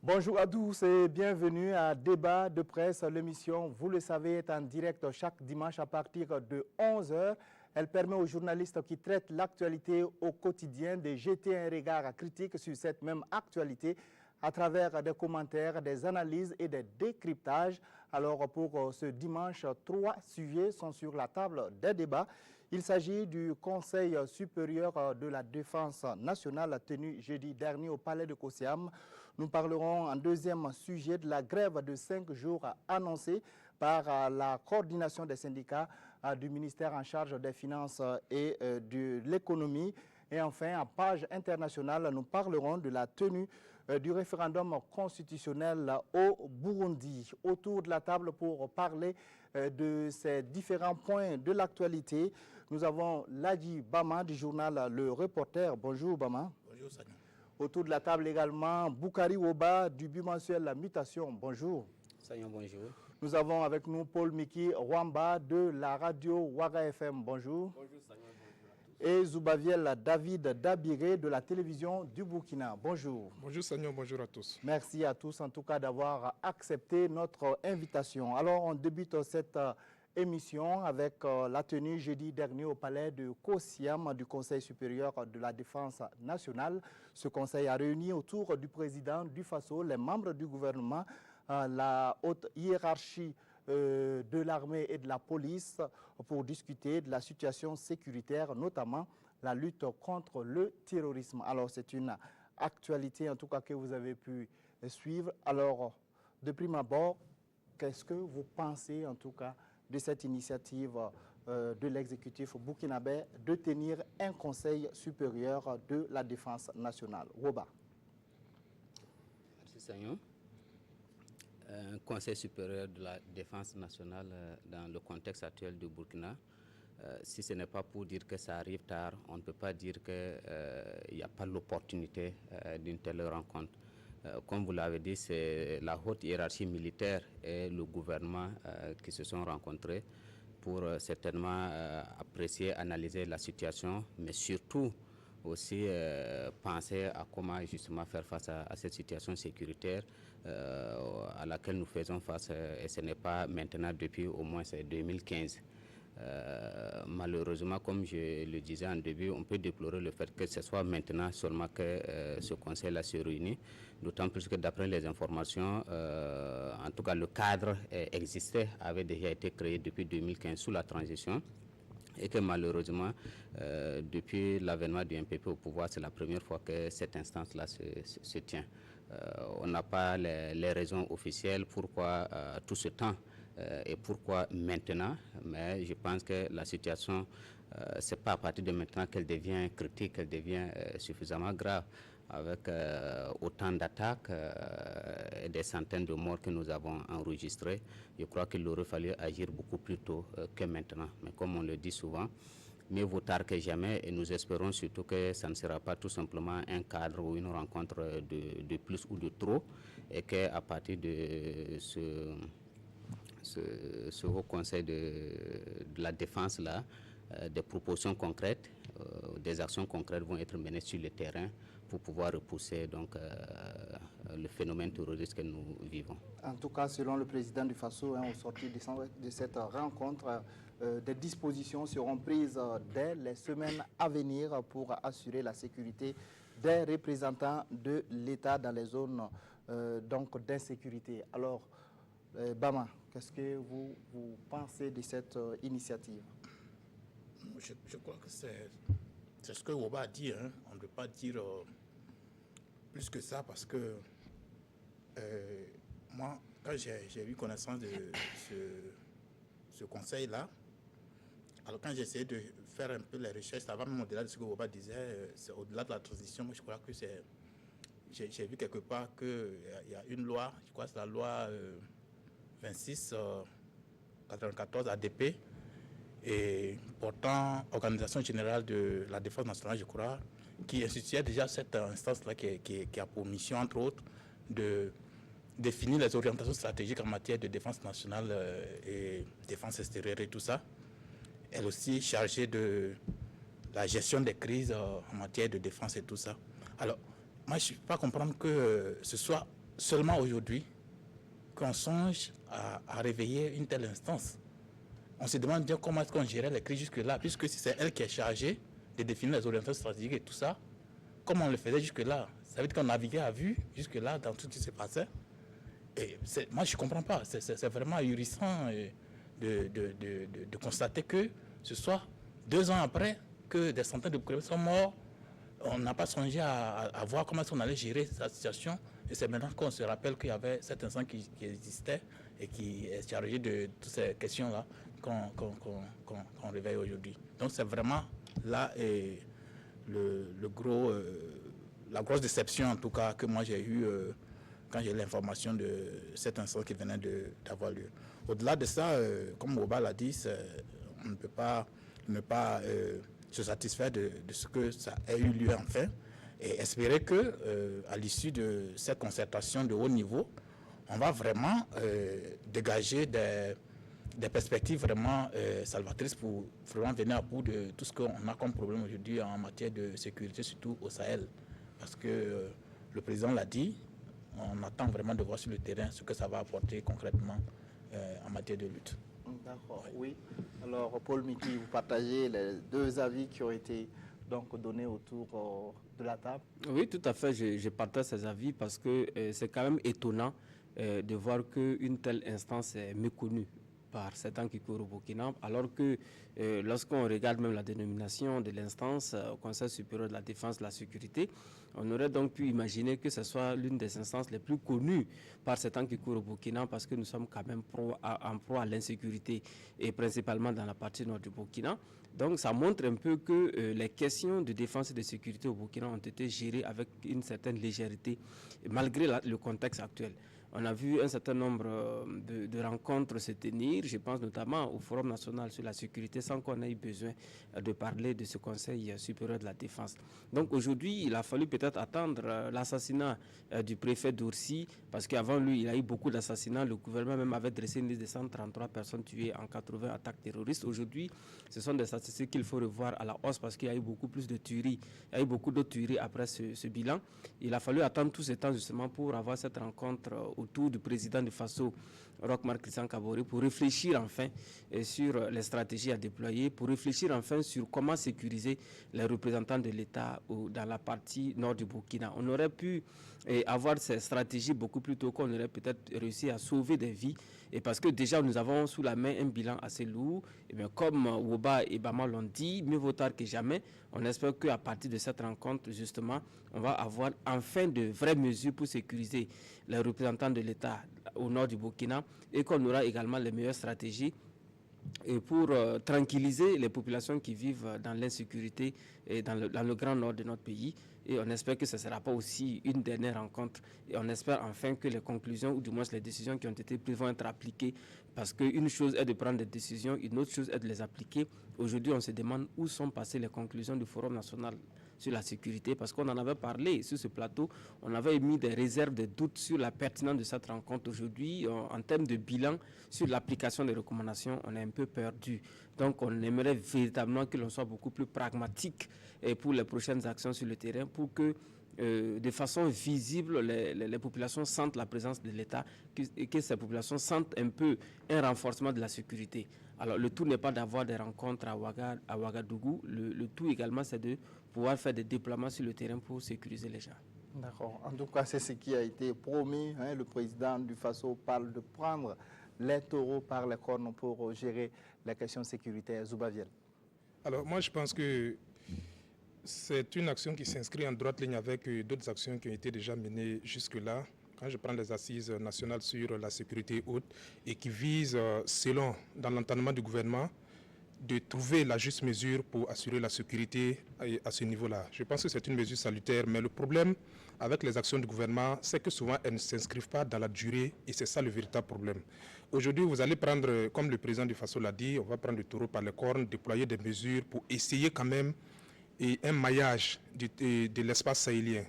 Bonjour à tous et bienvenue à Débat de presse. L'émission, vous le savez, est en direct chaque dimanche à partir de 11 h. Elle permet aux journalistes qui traitent l'actualité au quotidien de jeter un regard critique sur cette même actualité à travers des commentaires, des analyses et des décryptages. Alors pour ce dimanche, 3 sujets sont sur la table des débats. Il s'agit du Conseil supérieur de la défense nationale tenu jeudi dernier au Palais de Kosiam. Nous parlerons en deuxième sujet de la grève de 5 jours annoncée par la coordination des syndicats du ministère en charge des Finances et de l'économie. Et enfin, en page internationale, nous parlerons de la tenue du référendum constitutionnel au Burundi. Autour de la table pour parler de ces différents points de l'actualité, nous avons Ladji Bama du journal Le Reporter. Bonjour Bama. Bonjour Sanya. Autour de la table également Boukari Woba du bimensuel La Mutation. Bonjour. Sanya, bonjour. Nous avons avec nous Paul Miki Rwamba de la radio Ouaga FM. Bonjour. Bonjour Sanya, bonjour à tous. Et Zoubaviel David Dabiré de la télévision du Burkina. Bonjour. Bonjour Sanya, bonjour à tous. Merci à tous en tout cas d'avoir accepté notre invitation. Alors on débute cette émission avec la tenue jeudi dernier au palais de Kosiam du Conseil supérieur de la défense nationale. Ce conseil a réuni autour du président du FASO les membres du gouvernement, la haute hiérarchie de l'armée et de la police pour discuter de la situation sécuritaire, notamment la lutte contre le terrorisme. Alors c'est une actualité en tout cas que vous avez pu suivre. Alors de prime abord, qu'est-ce que vous pensez en tout cas de cette initiative de l'exécutif burkinabé de tenir un conseil supérieur de la défense nationale? Woba. Merci Sagnon. Un conseil supérieur de la défense nationale dans le contexte actuel du Burkina, si ce n'est pas pour dire que ça arrive tard, on ne peut pas dire qu'il n'y a pas l'opportunité d'une telle rencontre. Comme vous l'avez dit, c'est la haute hiérarchie militaire et le gouvernement qui se sont rencontrés pour certainement apprécier, analyser la situation, mais surtout aussi penser à comment justement faire face à cette situation sécuritaire à laquelle nous faisons face, et ce n'est pas maintenant, depuis au moins 2015. Malheureusement, comme je le disais en début, on peut déplorer le fait que ce soit maintenant seulement que ce conseil-là se réunit, d'autant plus que d'après les informations, en tout cas le cadre existait, avait déjà été créé depuis 2015 sous la transition, et que malheureusement, depuis l'avènement du MPP au pouvoir, c'est la première fois que cette instance-là se tient. On n'a pas les raisons officielles pourquoi tout ce temps et pourquoi maintenant, mais je pense que la situation, c'est pas à partir de maintenant qu'elle devient critique, qu'elle devient suffisamment grave, avec autant d'attaques et des centaines de morts que nous avons enregistrés. Je crois qu'il aurait fallu agir beaucoup plus tôt que maintenant. Mais comme on le dit souvent, mieux vaut tard que jamais, et nous espérons surtout que ça ne sera pas tout simplement un cadre ou une rencontre de plus ou de trop, et qu'à partir de ce haut conseil de la défense là, des propositions concrètes, des actions concrètes vont être menées sur le terrain pour pouvoir repousser donc le phénomène terroriste que nous vivons. En tout cas, selon le président du FASO, au sortir de cette rencontre, des dispositions seront prises dès les semaines à venir pour assurer la sécurité des représentants de l'État dans les zones d'insécurité. Alors, Bama, qu'est-ce que vous pensez de cette initiative? Je crois que c'est ce que Woba a dit. Hein. On ne peut pas dire plus que ça, parce que moi, quand j'ai eu connaissance de ce conseil-là, Alors quand j'ai essayé de faire un peu les recherches, ça va même au-delà de ce que Woba disait, c'est au-delà de la transition. Moi, je crois que j'ai vu quelque part qu'il y a une loi, je crois que c'est la loi 26 94 ADP, et portant Organisation générale de la défense nationale, je crois, qui instituait déjà cette instance-là qui a pour mission, entre autres, de définir les orientations stratégiques en matière de défense nationale et défense extérieure et tout ça. Elle aussi chargée de la gestion des crises en matière de défense et tout ça. Alors, moi, je ne peux pas comprendre que ce soit seulement aujourd'hui qu'on songe à réveiller une telle instance. On se demande bien comment est-ce qu'on gérait les crises jusque-là, puisque si c'est elle qui est chargée de définir les orientations stratégiques et tout ça, comment on le faisait jusque-là? Ça veut dire qu'on naviguait à vue jusque-là dans tout ce qui se passait. Et moi, je ne comprends pas. C'est vraiment ahurissant de constater que ce soit 2 ans après que des centaines de Burkinabés sont morts. On n'a pas songé à voir comment on allait gérer cette situation. Et c'est maintenant qu'on se rappelle qu'il y avait cet instant qui existait et qui est chargé de toutes ces questions-là qu'on réveille aujourd'hui. Donc c'est vraiment là la grosse déception en tout cas que moi j'ai eue quand j'ai eu l'information de cet instant qui venait d'avoir lieu. Au-delà de ça, comme Woba l'a dit, on ne peut pas ne pas se satisfaire de ce que ça ait eu lieu enfin et espérer que à l'issue de cette concertation de haut niveau, on va vraiment dégager des perspectives vraiment salvatrices pour vraiment venir à bout de tout ce qu'on a comme problème aujourd'hui en matière de sécurité, surtout au Sahel. Parce que le président l'a dit, on attend vraiment de voir sur le terrain ce que ça va apporter concrètement en matière de lutte. D'accord, oui. Alors, Paul Miki, vous partagez les 2 avis qui ont été donc donnés autour de la table? Oui, tout à fait, je partage ces avis parce que c'est quand même étonnant de voir qu'une telle instance est méconnue par certains qui courent au Burkina, alors que lorsqu'on regarde même la dénomination de l'instance, Conseil supérieur de la défense et de la sécurité, on aurait donc pu imaginer que ce soit l'une des instances les plus connues par certains qui courent au Burkina, parce que nous sommes quand même en proie à l'insécurité, et principalement dans la partie nord du Burkina. Donc ça montre un peu que les questions de défense et de sécurité au Burkina ont été gérées avec une certaine légèreté, malgré le contexte actuel. On a vu un certain nombre de rencontres se tenir, je pense notamment au Forum national sur la sécurité, sans qu'on ait besoin de parler de ce Conseil supérieur de la défense. Donc aujourd'hui, il a fallu peut-être attendre l'assassinat du préfet d'Oursi, parce qu'avant lui, il y a eu beaucoup d'assassinats. Le gouvernement même avait dressé une liste de 133 personnes tuées en 80 attaques terroristes. Aujourd'hui, ce sont des statistiques qu'il faut revoir à la hausse, parce qu'il y a eu beaucoup plus de tueries. Il y a eu beaucoup d'autres tueries après ce bilan. Il a fallu attendre tout ce temps justement pour avoir cette rencontre autour du président de Faso, Roch Marc Christian Kaboré, pour réfléchir enfin sur les stratégies à déployer, pour réfléchir enfin sur comment sécuriser les représentants de l'État dans la partie nord du Burkina. On aurait pu avoir ces stratégies beaucoup plus tôt, qu'on aurait peut-être réussi à sauver des vies, et parce que déjà nous avons sous la main un bilan assez lourd. Et bien, comme Woba et Bama l'ont dit, mieux vaut tard que jamais. On espère qu'à partir de cette rencontre, justement, on va avoir enfin de vraies mesures pour sécuriser les représentants de l'État au nord du Burkina, et qu'on aura également les meilleures stratégies et pour tranquilliser les populations qui vivent dans l'insécurité et dans le grand nord de notre pays. Et on espère que ce ne sera pas aussi une dernière rencontre. Et on espère enfin que les conclusions, ou du moins les décisions qui ont été prises, vont être appliquées. Parce qu'une chose est de prendre des décisions, une autre chose est de les appliquer. Aujourd'hui, on se demande où sont passées les conclusions du Forum national sur la sécurité, parce qu'on en avait parlé sur ce plateau, on avait émis des réserves, des doutes sur la pertinence de cette rencontre. Aujourd'hui, en termes de bilan sur l'application des recommandations, on est un peu perdu. Donc on aimerait véritablement que l'on soit beaucoup plus pragmatique pour les prochaines actions sur le terrain, pour que de façon visible, les populations sentent la présence de l'État, et que ces populations sentent un peu un renforcement de la sécurité. Alors le tout n'est pas d'avoir des rencontres à Ouagadougou, le tout également c'est de pouvoir faire des déploiements sur le terrain pour sécuriser les gens. D'accord. En tout cas, c'est ce qui a été promis. Le président du Faso parle de prendre les taureaux par les cornes pour gérer les questions sécuritaires. Zoubaviel. Alors moi je pense que c'est une action qui s'inscrit en droite ligne avec d'autres actions qui ont été déjà menées jusque-là. Quand je prends les assises nationales sur la sécurité haute et qui visent, selon, dans l'entendement du gouvernement, de trouver la juste mesure pour assurer la sécurité à ce niveau-là. Je pense que c'est une mesure salutaire, mais le problème avec les actions du gouvernement, c'est que souvent elles ne s'inscrivent pas dans la durée et c'est ça le véritable problème. Aujourd'hui, vous allez prendre, comme le président du Faso l'a dit, on va prendre le taureau par les cornes, déployer des mesures pour essayer quand même un maillage de l'espace sahélien.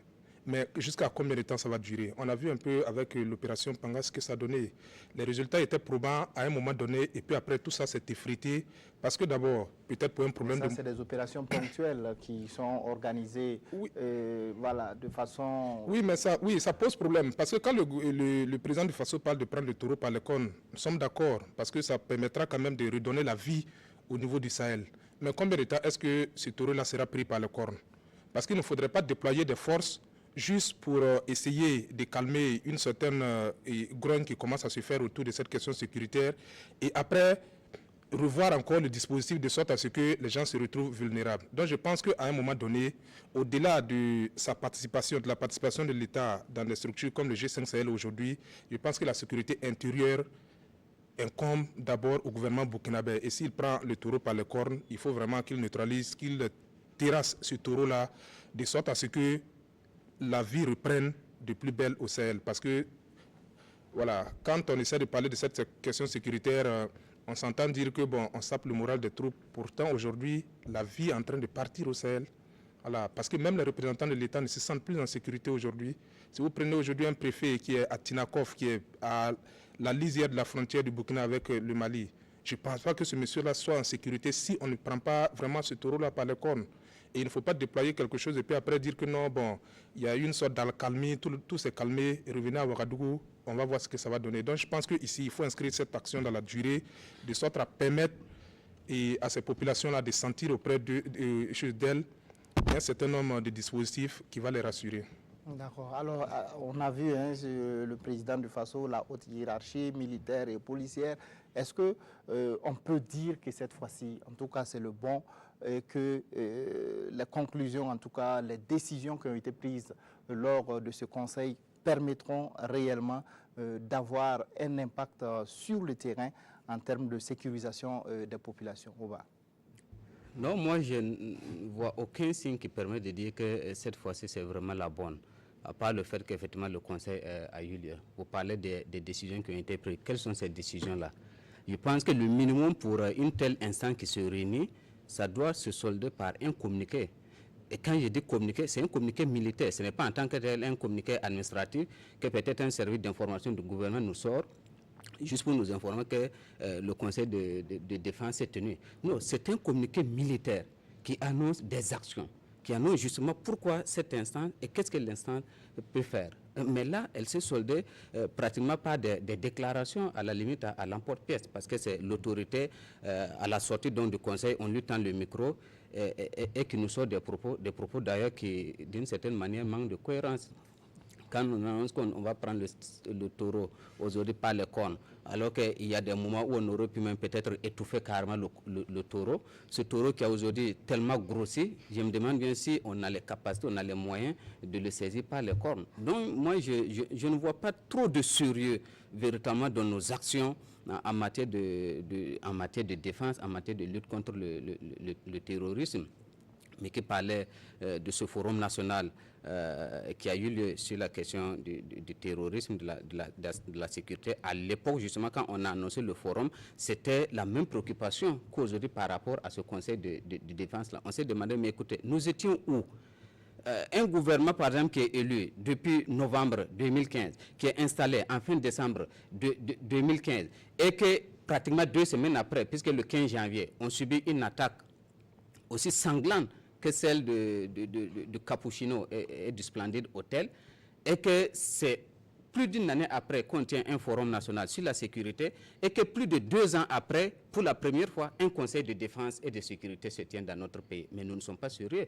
Mais jusqu'à combien de temps ça va durer? On a vu un peu avec l'opération Panga ce que ça donnait. Les résultats étaient probants à un moment donné et puis après tout ça s'est effrité parce que d'abord, peut-être pour un problème ça, c'est des opérations ponctuelles qui sont organisées voilà, de façon... Oui, mais ça pose problème parce que quand le président du Faso parle de prendre le taureau par les cornes, nous sommes d'accord parce que ça permettra quand même de redonner la vie au niveau du Sahel. Mais combien de temps est-ce que ce taureau-là sera pris par les cornes? Parce qu'il ne faudrait pas déployer des forces juste pour essayer de calmer une certaine grogne qui commence à se faire autour de cette question sécuritaire et après revoir encore le dispositif de sorte à ce que les gens se retrouvent vulnérables. Donc je pense qu'à un moment donné, au-delà de sa participation, de la participation de l'État dans des structures comme le G5 Sahel aujourd'hui, je pense que la sécurité intérieure incombe d'abord au gouvernement burkinabé. Et s'il prend le taureau par les cornes, il faut vraiment qu'il neutralise, qu'il terrasse ce taureau-là, de sorte à ce que la vie reprenne de plus belle au Sahel. Parce que, voilà, quand on essaie de parler de cette question sécuritaire, on s'entend dire que, bon, on sape le moral des troupes. Pourtant, aujourd'hui, la vie est en train de partir au Sahel. Voilà, parce que même les représentants de l'État ne se sentent plus en sécurité aujourd'hui. Si vous prenez aujourd'hui un préfet qui est à Tinakov, qui est à la lisière de la frontière du Burkina avec le Mali, je ne pense pas que ce monsieur-là soit en sécurité si on ne prend pas vraiment ce taureau-là par les cornes. Et il ne faut pas déployer quelque chose et puis après dire que non, bon, il y a une sorte d'alcalmie, tout s'est calmé, et revenez à Ouagadougou, on va voir ce que ça va donner. Donc je pense qu'ici, il faut inscrire cette action dans la durée, de sorte à permettre à ces populations-là de sentir auprès d'elles un certain nombre de dispositifs qui va les rassurer. D'accord. Alors, on a vu le président du Faso, la haute hiérarchie militaire et policière. Est-ce qu'on peut dire que cette fois-ci, en tout cas, c'est le bon, et que les conclusions, en tout cas, les décisions qui ont été prises lors de ce conseil permettront réellement d'avoir un impact sur le terrain en termes de sécurisation des populations? Non, moi je ne vois aucun signe qui permet de dire que cette fois-ci c'est vraiment la bonne. À part le fait qu'effectivement le Conseil a eu lieu. Vous parlez des décisions qui ont été prises. Quelles sont ces décisions-là? Je pense que le minimum pour une telle instance qui se réunit, ça doit se solder par un communiqué. Et quand je dis communiqué, c'est un communiqué militaire. Ce n'est pas en tant que tel un communiqué administratif que peut-être un service d'information du gouvernement nous sort juste pour nous informer que le Conseil de défense est tenu. Non, c'est un communiqué militaire qui annonce des actions, qui annonce justement pourquoi cette instance et qu'est-ce que l'instance peut faire. Mais là, elle s'est soldée pratiquement par des déclarations à la limite à l'emporte-pièce, parce que c'est l'autorité à la sortie donc, du Conseil, on lui tend le micro et qui nous sort des propos d'ailleurs qui, d'une certaine manière, manquent de cohérence. Quand on annonce qu'on va prendre le taureau aujourd'hui par les cornes, alors qu'il y a des moments où on aurait pu même peut-être étouffer carrément le taureau, ce taureau qui a aujourd'hui tellement grossi, je me demande bien si on a les capacités, on a les moyens de le saisir par les cornes. Donc moi, je ne vois pas trop de sérieux véritablement dans nos actions en matière de défense, en matière de lutte contre le terrorisme, mais qui parlait de ce forum national qui a eu lieu sur la question du terrorisme, de la sécurité. À l'époque, justement, quand on a annoncé le forum, c'était la même préoccupation qu'aujourd'hui par rapport à ce conseil de défense-là. On s'est demandé, mais écoutez, nous étions où? Un gouvernement, par exemple, qui est élu depuis novembre 2015, qui est installé en fin décembre 2015, et que pratiquement 2 semaines après, puisque le 15 janvier, on subit une attaque aussi sanglante que celle de Capuchino et du Splendid Hotel, et que c'est plus d'une année après qu'on tient un forum national sur la sécurité, et que plus de 2 ans après, pour la première fois, un conseil de défense et de sécurité se tient dans notre pays. Mais nous ne sommes pas sérieux.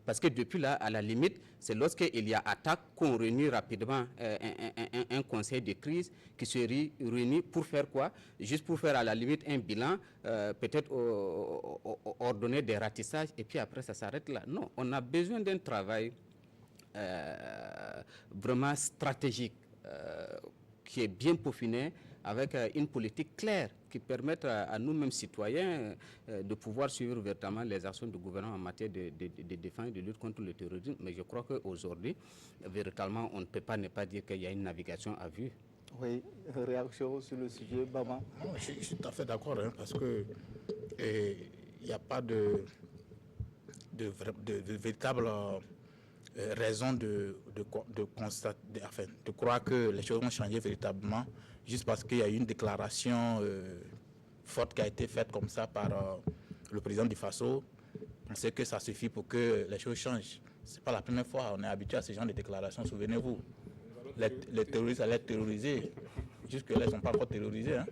Parce que depuis là, à la limite, c'est lorsqu'il y a attaque qu'on réunit rapidement un conseil de crise qui se réunit pour faire quoi? Juste pour faire à la limite un bilan, peut-être ordonner des ratissages et puis après ça s'arrête là. Non, on a besoin d'un travail vraiment stratégique qui est bien peaufiné avec une politique claire qui permette à nous-mêmes citoyens de pouvoir suivre véritablement les actions du gouvernement en matière de défense et de lutte contre le terrorisme. Mais je crois qu'aujourd'hui, véritablement, on ne peut pas ne pas dire qu'il y a une navigation à vue. Oui, réaction sur le sujet, Bama. Non, je suis tout à fait d'accord, hein, parce que il n'y a pas de véritable raison de constater, enfin, de croire que les choses vont changer véritablement juste parce qu'il y a eu une déclaration forte qui a été faite comme ça par le président du Faso. On sait que ça suffit pour que les choses changent. Ce n'est pas la première fois, on est habitué à ce genre de déclarations, souvenez-vous. Les terroristes allaient être terrorisés. Jusque-là, ils ne sont pas encore terrorisés. Hein.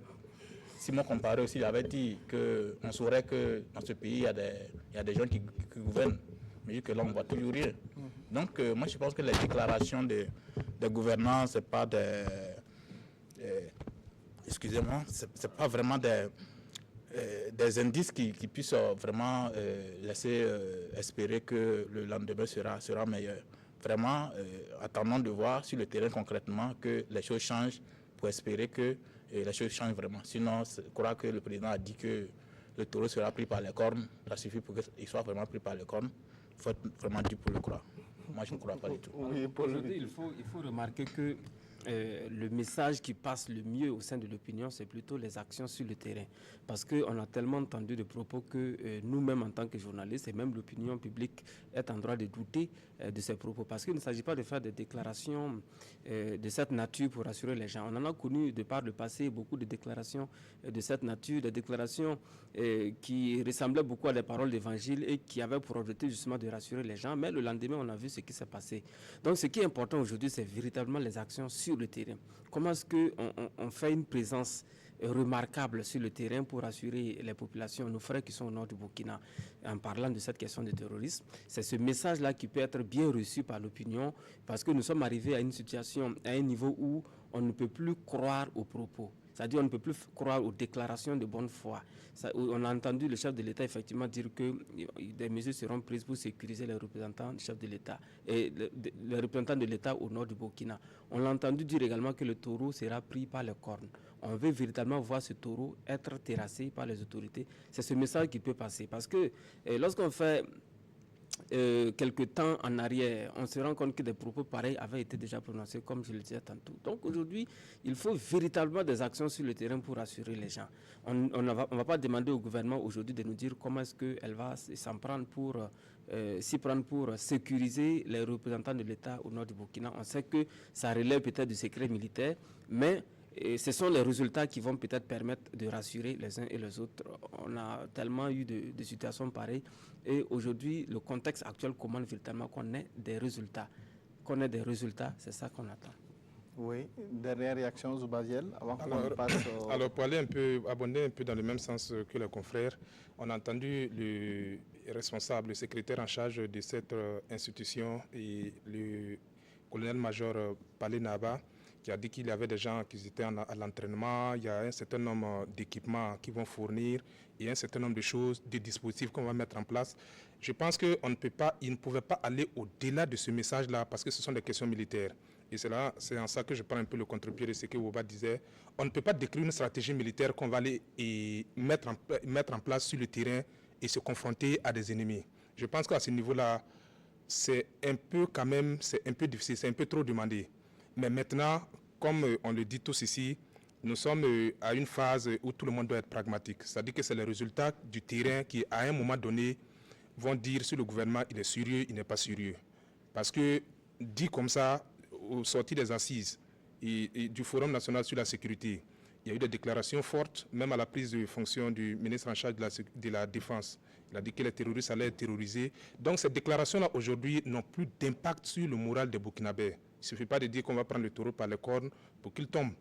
Simon Comparé aussi il avait dit qu'on saurait que dans ce pays, il y a des gens qui gouvernent. Mais jusque-là, on ne voit toujours rien. Donc, moi, je pense que les déclarations de gouvernance, ce n'est pas des... excusez-moi, c'est pas vraiment des indices qui puissent vraiment laisser espérer que le lendemain sera meilleur. Vraiment, attendons de voir sur le terrain concrètement que les choses changent pour espérer que les choses changent vraiment. Sinon, je crois que le président a dit que le taureau sera pris par les cornes. Ça suffit pour qu'il soit vraiment pris par les cornes. Il faut être vraiment dit pour le croire. Moi, je ne crois pas du tout. Oui, aujourd'hui, il faut remarquer que le message qui passe le mieux au sein de l'opinion, c'est plutôt les actions sur le terrain. Parce qu'on a tellement entendu de propos que nous-mêmes, en tant que journalistes, et même l'opinion publique est en droit de douter de ces propos. Parce qu'il ne s'agit pas de faire des déclarations de cette nature pour rassurer les gens. On en a connu de par le passé beaucoup de déclarations de cette nature, des déclarations qui ressemblaient beaucoup à des paroles d'évangile et qui avaient pour objectif justement de rassurer les gens. Mais le lendemain, on a vu ce qui s'est passé. Donc ce qui est important aujourd'hui, c'est véritablement les actions sur le terrain. Comment est-ce qu'on fait une présence remarquable sur le terrain pour assurer les populations, nos frères qui sont au nord du Burkina, en parlant de cette question de terrorisme? C'est ce message-là qui peut être bien reçu par l'opinion, parce que nous sommes arrivés à une situation, à un niveau où on ne peut plus croire aux propos. C'est-à-dire on ne peut plus croire aux déclarations de bonne foi. On a entendu le chef de l'État effectivement dire que des mesures seront prises pour sécuriser les représentants du chef de l'État et les représentants de l'État au nord du Burkina. On l'a entendu dire également que le taureau sera pris par les cornes. On veut véritablement voir ce taureau être terrassé par les autorités. C'est ce message qui peut passer. Parce que lorsqu'on fait quelques temps en arrière, on se rend compte que des propos pareils avaient été déjà prononcés, comme je le disais tantôt. Donc aujourd'hui, il faut véritablement des actions sur le terrain pour rassurer les gens. On ne va pas demander au gouvernement aujourd'hui de nous dire comment est-ce qu'elle va s'en prendre s'y prendre pour sécuriser les représentants de l'État au nord du Burkina. On sait que ça relève peut-être du secret militaire, mais ce sont les résultats qui vont peut-être permettre de rassurer les uns et les autres. On a tellement eu de situations pareilles. Et aujourd'hui, le contexte actuel commande véritablement qu'on ait des résultats. Qu'on ait des résultats, c'est ça qu'on attend. Oui, dernière réaction, Zoubaziel, avant qu'on passe Alors, pour aller abonder un peu dans le même sens que les confrères, on a entendu le responsable, le secrétaire en charge de cette institution et le colonel-major Palé Naba, qui a dit qu'il y avait des gens qui étaient à l'entraînement, il y a un certain nombre d'équipements qu'ils vont fournir et un certain nombre de choses, de dispositifs qu'on va mettre en place. Je pense qu'ils ne pouvaient pas aller au-delà de ce message-là parce que ce sont des questions militaires. Et c'est en ça que je prends un peu le contre-pied de ce que Woba disait. On ne peut pas décrire une stratégie militaire qu'on va aller mettre en place sur le terrain et se confronter à des ennemis. Je pense qu'à ce niveau-là, c'est un peu difficile, c'est un peu trop demandé. Mais maintenant, comme on le dit tous ici, nous sommes à une phase où tout le monde doit être pragmatique. C'est-à-dire que c'est les résultats du terrain qui, à un moment donné, vont dire si le gouvernement il est sérieux, il n'est pas sérieux. Parce que, dit comme ça, au sortir des assises et du Forum national sur la sécurité, il y a eu des déclarations fortes, même à la prise de fonction du ministre en charge de la Défense. Il a dit que les terroristes allaient être terrorisés. Donc ces déclarations-là, aujourd'hui, n'ont plus d'impact sur le moral des Burkinabés. Il ne suffit pas de dire qu'on va prendre le taureau par les cornes pour qu'il tombe.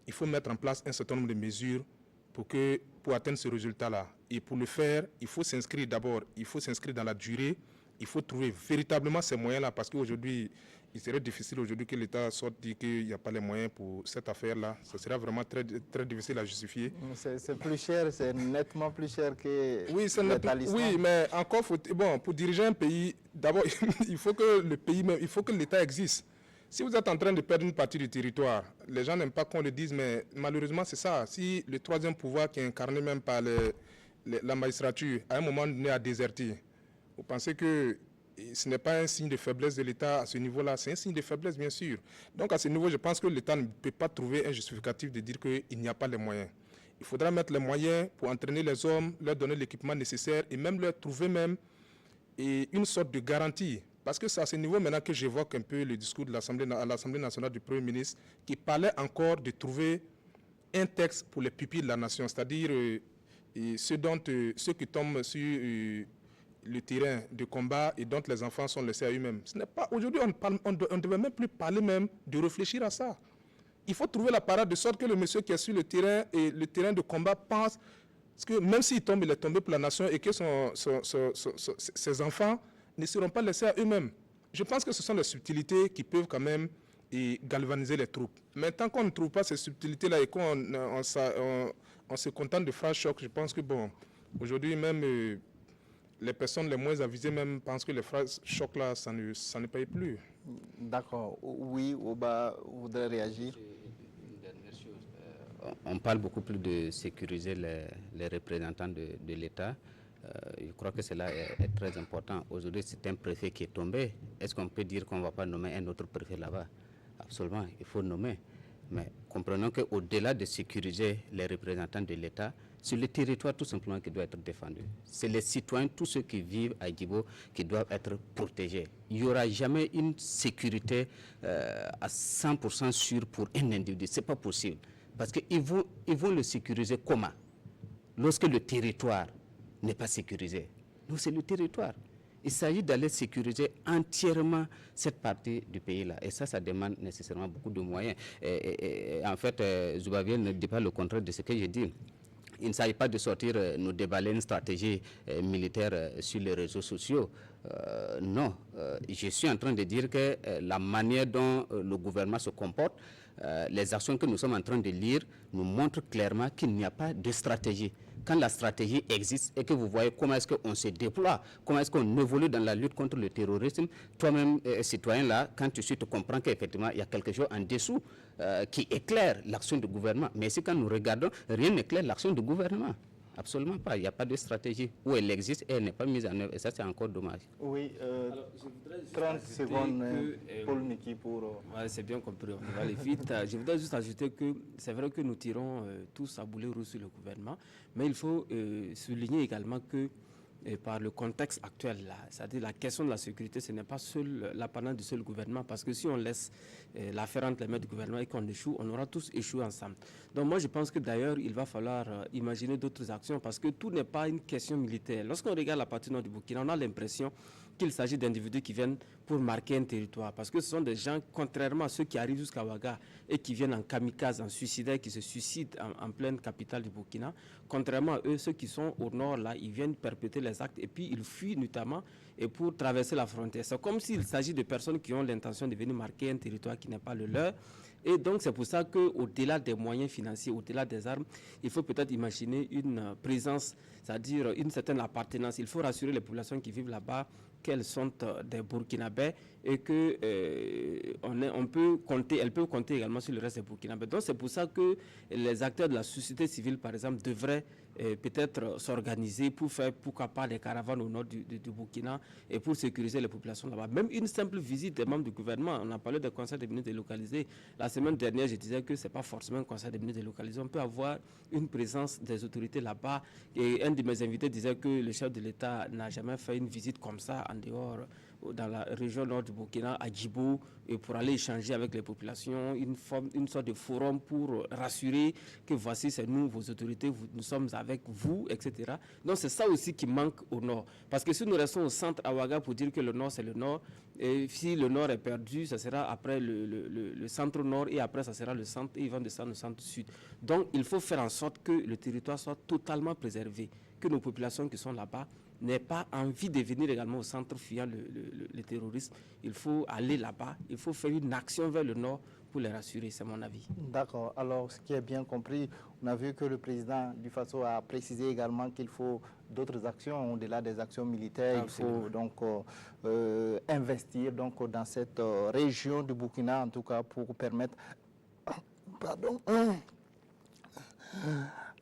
Il faut mettre en place un certain nombre de mesures pour atteindre ce résultat-là. Et pour le faire, il faut s'inscrire d'abord, il faut s'inscrire dans la durée, il faut trouver véritablement ces moyens-là, parce qu'aujourd'hui, il serait difficile aujourd'hui que l'État sorte dire qu'il n'y a pas les moyens pour cette affaire-là. Ce sera vraiment très, très difficile à justifier. C'est plus cher, c'est nettement plus cher que oui, mais encore pour diriger un pays, d'abord, il faut que l'État existe. Si vous êtes en train de perdre une partie du territoire, les gens n'aiment pas qu'on le dise, mais malheureusement c'est ça. Si le troisième pouvoir qui est incarné même par la magistrature, à un moment donné a déserté, vous pensez que ce n'est pas un signe de faiblesse de l'État à ce niveau-là, c'est un signe de faiblesse bien sûr. Donc à ce niveau, je pense que l'État ne peut pas trouver un justificatif de dire qu'il n'y a pas les moyens. Il faudra mettre les moyens pour entraîner les hommes, leur donner l'équipement nécessaire et même leur trouver même une sorte de garantie. Parce que c'est à ce niveau maintenant que j'évoque un peu le discours de à l'Assemblée nationale du Premier ministre qui parlait encore de trouver un texte pour les pupilles de la nation, c'est-à-dire ceux qui tombent sur le terrain de combat et dont les enfants sont laissés à eux-mêmes. Ce n'est pas aujourd'hui, on ne devait même plus parler même de réfléchir à ça. Il faut trouver la parade de sorte que le monsieur qui est sur le terrain et le terrain de combat pense que même s'il tombe, il est tombé pour la nation et que ses enfants ne seront pas laissés à eux-mêmes. Je pense que ce sont des subtilités qui peuvent quand même galvaniser les troupes. Mais tant qu'on ne trouve pas ces subtilités-là et qu'on se contente de phrases chocs, je pense que bon, aujourd'hui même les personnes les moins avisées même pensent que les phrases chocs-là, ça ne paye plus. D'accord. Oui, Oba voudrait réagir. Une dernière chose. On parle beaucoup plus de sécuriser les représentants de l'État. Je crois que cela est très important. Aujourd'hui, c'est un préfet qui est tombé. Est-ce qu'on peut dire qu'on ne va pas nommer un autre préfet là-bas? Absolument, il faut nommer. Mais comprenons qu'au-delà de sécuriser les représentants de l'État, c'est le territoire tout simplement qui doit être défendu. C'est les citoyens, tous ceux qui vivent à Djibo, qui doivent être protégés. Il n'y aura jamais une sécurité à 100% sûre pour un individu. Ce n'est pas possible. Parce qu'ils vont le sécuriser comment? Lorsque le territoire n'est pas sécurisé. Donc c'est le territoire. Il s'agit d'aller sécuriser entièrement cette partie du pays-là. Et ça demande nécessairement beaucoup de moyens. En fait, Zoubaviel ne dit pas le contraire de ce que j'ai dit. Il ne s'agit pas de sortir, nous déballer une stratégie militaire sur les réseaux sociaux. Non, je suis en train de dire que la manière dont le gouvernement se comporte, les actions que nous sommes en train de lire nous montrent clairement qu'il n'y a pas de stratégie. Quand la stratégie existe et que vous voyez comment est-ce qu'on se déploie, comment est-ce qu'on évolue dans la lutte contre le terrorisme, toi-même, citoyen, là, quand tu suis, tu comprends qu'effectivement, il y a quelque chose en dessous qui éclaire l'action du gouvernement. Mais si quand nous regardons, rien n'éclaire l'action du gouvernement. Absolument pas. Il n'y a pas de stratégie où elle existe et elle n'est pas mise en œuvre. Et ça, c'est encore dommage. Oui, 30 secondes, Paul Niki pour... Ouais, c'est bien compris, on va aller vite. Je voudrais juste ajouter que c'est vrai que nous tirons tous à boulet rouge sur le gouvernement, mais il faut souligner également que par le contexte actuel, c'est-à-dire la question de la sécurité, ce n'est pas l'apanage du seul gouvernement, parce que si on laisse l'affaire entre les mains du gouvernement et qu'on échoue, on aura tous échoué ensemble. Donc moi, je pense que d'ailleurs, il va falloir imaginer d'autres actions, parce que tout n'est pas une question militaire. Lorsqu'on regarde la partie nord du Burkina, on a l'impression qu'il s'agit d'individus qui viennent pour marquer un territoire. Parce que ce sont des gens, contrairement à ceux qui arrivent jusqu'à Ouaga et qui viennent en kamikaze, en suicidaire, qui se suicident en pleine capitale du Burkina, contrairement à eux, ceux qui sont au nord, là, ils viennent perpétrer les actes et puis ils fuient notamment et pour traverser la frontière. C'est comme s'il s'agit de personnes qui ont l'intention de venir marquer un territoire qui n'est pas le leur. Et donc, c'est pour ça qu'au-delà des moyens financiers, au-delà des armes, il faut peut-être imaginer une présence, c'est-à-dire une certaine appartenance. Il faut rassurer les populations qui vivent là-bas qu'elles sont des Burkinabés et que elles peuvent compter également sur le reste des Burkinabés. Donc, c'est pour ça que les acteurs de la société civile, par exemple, devraient peut-être s'organiser pour faire, pourquoi pas, des caravanes au nord du Burkina et pour sécuriser les populations là-bas. Même une simple visite des membres du gouvernement, on a parlé de conseil des ministres délocalisés. La semaine dernière, je disais que ce n'est pas forcément un conseil des ministres délocalisés. On peut avoir une présence des autorités là-bas. Et un de mes invités disait que le chef de l'État n'a jamais fait une visite comme ça en dehors, dans la région nord du Burkina, à Djibo, et pour aller échanger avec les populations, une sorte de forum pour rassurer que voici, c'est nous, vos autorités, nous sommes avec vous, etc. Donc c'est ça aussi qui manque au nord. Parce que si nous restons au centre à Ouaga pour dire que le nord, c'est le nord, et si le nord est perdu, ça sera après le centre nord, et après ça sera le centre, et ils vont descendre le centre sud. Donc il faut faire en sorte que le territoire soit totalement préservé, que nos populations qui sont là-bas n'aient pas envie de venir également au centre fuyant le terrorisme. Il faut aller là-bas, il faut faire une action vers le nord pour les rassurer, c'est mon avis. D'accord. Alors, ce qui est bien compris, on a vu que le président du Faso a précisé également qu'il faut d'autres actions, au-delà des actions militaires. Absolument. Il faut donc investir donc, dans cette région du Burkina, en tout cas, pour permettre pardon,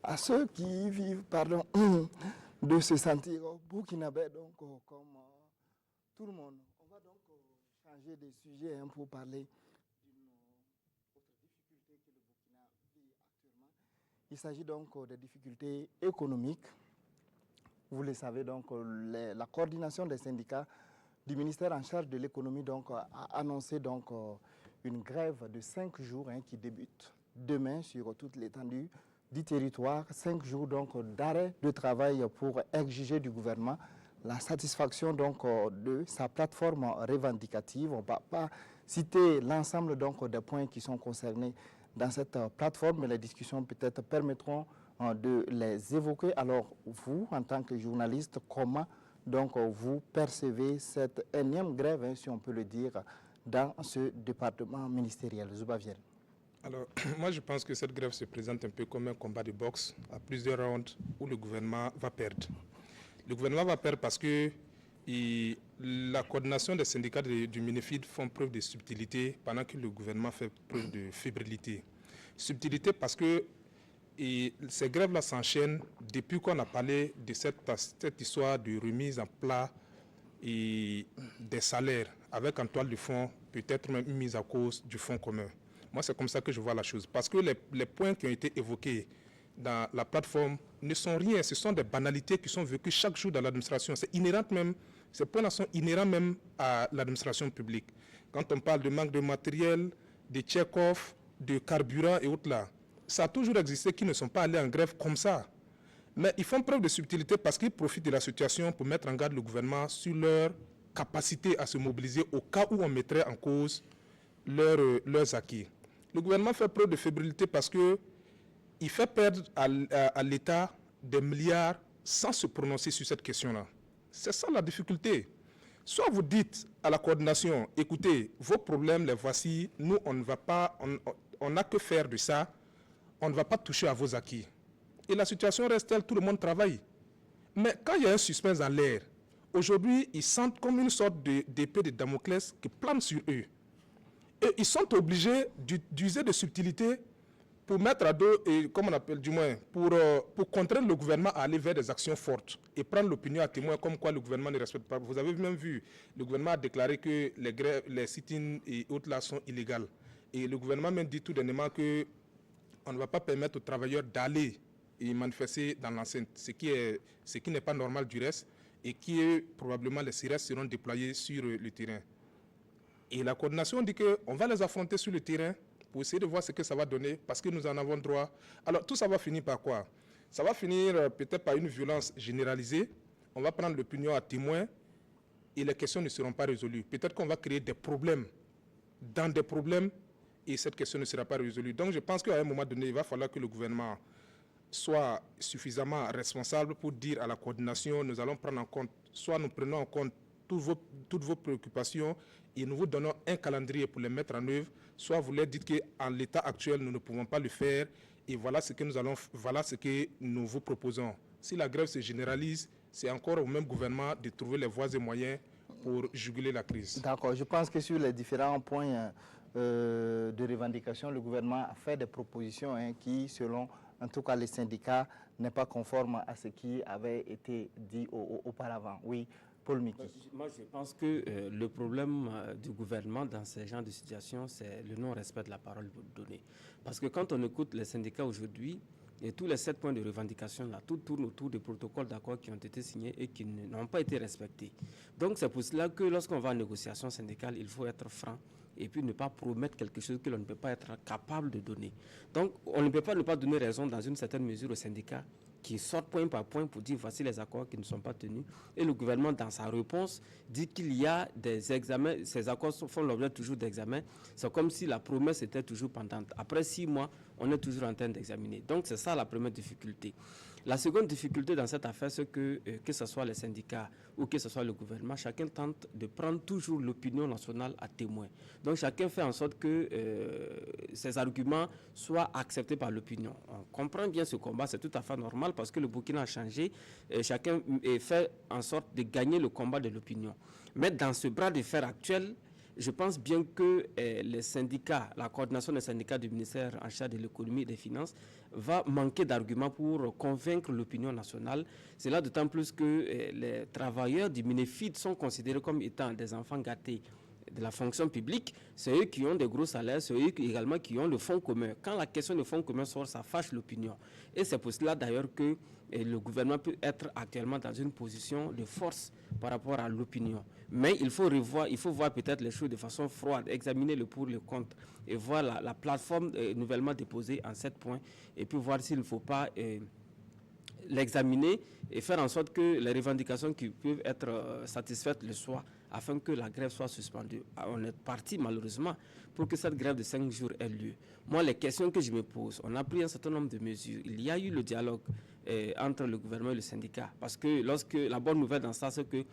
à ceux qui y vivent de se sentir burkinabé, donc comme tout le monde. On va donc changer de sujet pour parler d'une autre difficulté que le Burkina vit actuellement. Il s'agit donc des difficultés économiques. Vous le savez, donc, la coordination des syndicats du ministère en charge de l'économie donc, a annoncé donc, une grève de 5 jours qui débute demain sur toute l'étendue du territoire. 5 jours donc, d'arrêt de travail pour exiger du gouvernement la satisfaction donc, de sa plateforme revendicative. On ne va pas citer l'ensemble donc, des points qui sont concernés dans cette plateforme, mais les discussions peut-être permettront de les évoquer. Alors vous, en tant que journaliste, comment donc vous percevez cette énième grève, si on peut le dire, dans ce département ministériel? Zoubaviel. Alors, moi je pense que cette grève se présente un peu comme un combat de boxe à plusieurs rounds où le gouvernement va perdre. Le gouvernement va perdre parce que la coordination des syndicats du Minefid font preuve de subtilité pendant que le gouvernement fait preuve de fébrilité. Subtilité parce que ces grèves-là s'enchaînent depuis qu'on a parlé de cette histoire de remise en plat des salaires, avec en toile de fond peut-être même une mise à cause du fonds commun. Moi, c'est comme ça que je vois la chose. Parce que les points qui ont été évoqués dans la plateforme ne sont rien. Ce sont des banalités qui sont vécues chaque jour dans l'administration. C'est inhérent même, ces points-là sont inhérents même à l'administration publique. Quand on parle de manque de matériel, de check-off, de carburant et autres là, ça a toujours existé qu'ils ne sont pas allés en grève comme ça. Mais ils font preuve de subtilité parce qu'ils profitent de la situation pour mettre en garde le gouvernement sur leur capacité à se mobiliser au cas où on mettrait en cause leurs acquis. Le gouvernement fait preuve de fébrilité parce qu'il fait perdre à l'État des milliards sans se prononcer sur cette question-là. C'est ça la difficulté. Soit vous dites à la coordination, écoutez, vos problèmes, les voici, nous, on n'a que faire de ça, on ne va pas toucher à vos acquis. Et la situation reste telle, tout le monde travaille. Mais quand il y a un suspense dans l'air, aujourd'hui, ils sentent comme une sorte d'épée de Damoclès qui plane sur eux. Et ils sont obligés d'user de subtilité pour mettre à dos, et comme on appelle du moins, pour contraindre le gouvernement à aller vers des actions fortes et prendre l'opinion à témoin comme quoi le gouvernement ne respecte pas. Vous avez même vu, le gouvernement a déclaré que les grèves, les sit-ins et autres là sont illégales. Et le gouvernement même dit tout dernièrement qu'on ne va pas permettre aux travailleurs d'aller et manifester dans l'enceinte, ce qui n'est pas normal du reste, et qui est probablement les sirènes seront déployées sur le terrain. Et la coordination dit qu'on va les affronter sur le terrain pour essayer de voir ce que ça va donner, parce que nous en avons droit. Alors tout ça va finir par quoi? Ça va finir peut-être par une violence généralisée. On va prendre l'opinion à témoin et les questions ne seront pas résolues. Peut-être qu'on va créer des problèmes dans des problèmes et cette question ne sera pas résolue. Donc je pense qu'à un moment donné, il va falloir que le gouvernement soit suffisamment responsable pour dire à la coordination, nous allons prendre en compte, soit nous prenons en compte toutes vos préoccupations et nous vous donnons un calendrier pour les mettre en œuvre, soit vous leur dites qu'en l'état actuel, nous ne pouvons pas le faire et voilà ce que nous vous proposons. Si la grève se généralise, c'est encore au même gouvernement de trouver les voies et moyens pour juguler la crise. D'accord, je pense que sur les différents points de revendication, le gouvernement a fait des propositions qui, selon en tout cas les syndicats, n'est pas conforme à ce qui avait été dit auparavant. Oui, Paul Miki. Moi, je pense que le problème du gouvernement dans ce genre de situation, c'est le non-respect de la parole donnée. Parce que quand on écoute les syndicats aujourd'hui, et tous les 7 points de revendication, là, tout tourne autour des protocoles d'accord qui ont été signés et qui n'ont pas été respectés. Donc, c'est pour cela que lorsqu'on va en négociation syndicale, il faut être franc et puis ne pas promettre quelque chose que l'on ne peut pas être capable de donner. Donc, on ne peut pas ne pas donner raison dans une certaine mesure aux syndicats qui sortent point par point pour dire voici les accords qui ne sont pas tenus. Et le gouvernement, dans sa réponse, dit qu'il y a des examens, ces accords font l'objet toujours d'examens. C'est comme si la promesse était toujours pendante. Après 6 mois, on est toujours en train d'examiner. Donc c'est ça la première difficulté. La seconde difficulté dans cette affaire, c'est que ce soit les syndicats ou que ce soit le gouvernement, chacun tente de prendre toujours l'opinion nationale à témoin. Donc chacun fait en sorte que ces arguments soient acceptés par l'opinion. On comprend bien ce combat, c'est tout à fait normal parce que le Burkina a changé. Chacun fait en sorte de gagner le combat de l'opinion. Mais dans ce bras de fer actuel, je pense bien que les syndicats, la coordination des syndicats du ministère en charge de l'économie et des finances va manquer d'arguments pour convaincre l'opinion nationale. C'est là d'autant plus que les travailleurs du Minefid sont considérés comme étant des enfants gâtés de la fonction publique. C'est eux qui ont des gros salaires, c'est eux également qui ont le fonds commun. Quand la question du fonds commun sort, ça fâche l'opinion. Et c'est pour cela d'ailleurs que le gouvernement peut être actuellement dans une position de force par rapport à l'opinion. Mais il faut voir peut-être les choses de façon froide, examiner le pour, le contre et voir la plateforme nouvellement déposée en 7 points et puis voir s'il ne faut pas l'examiner et faire en sorte que les revendications qui peuvent être satisfaites le soient afin que la grève soit suspendue. On est parti malheureusement pour que cette grève de 5 jours ait lieu. Moi, les questions que je me pose, on a pris un certain nombre de mesures. Il y a eu le dialogue entre le gouvernement et le syndicat. Parce que la bonne nouvelle dans ça, c'est que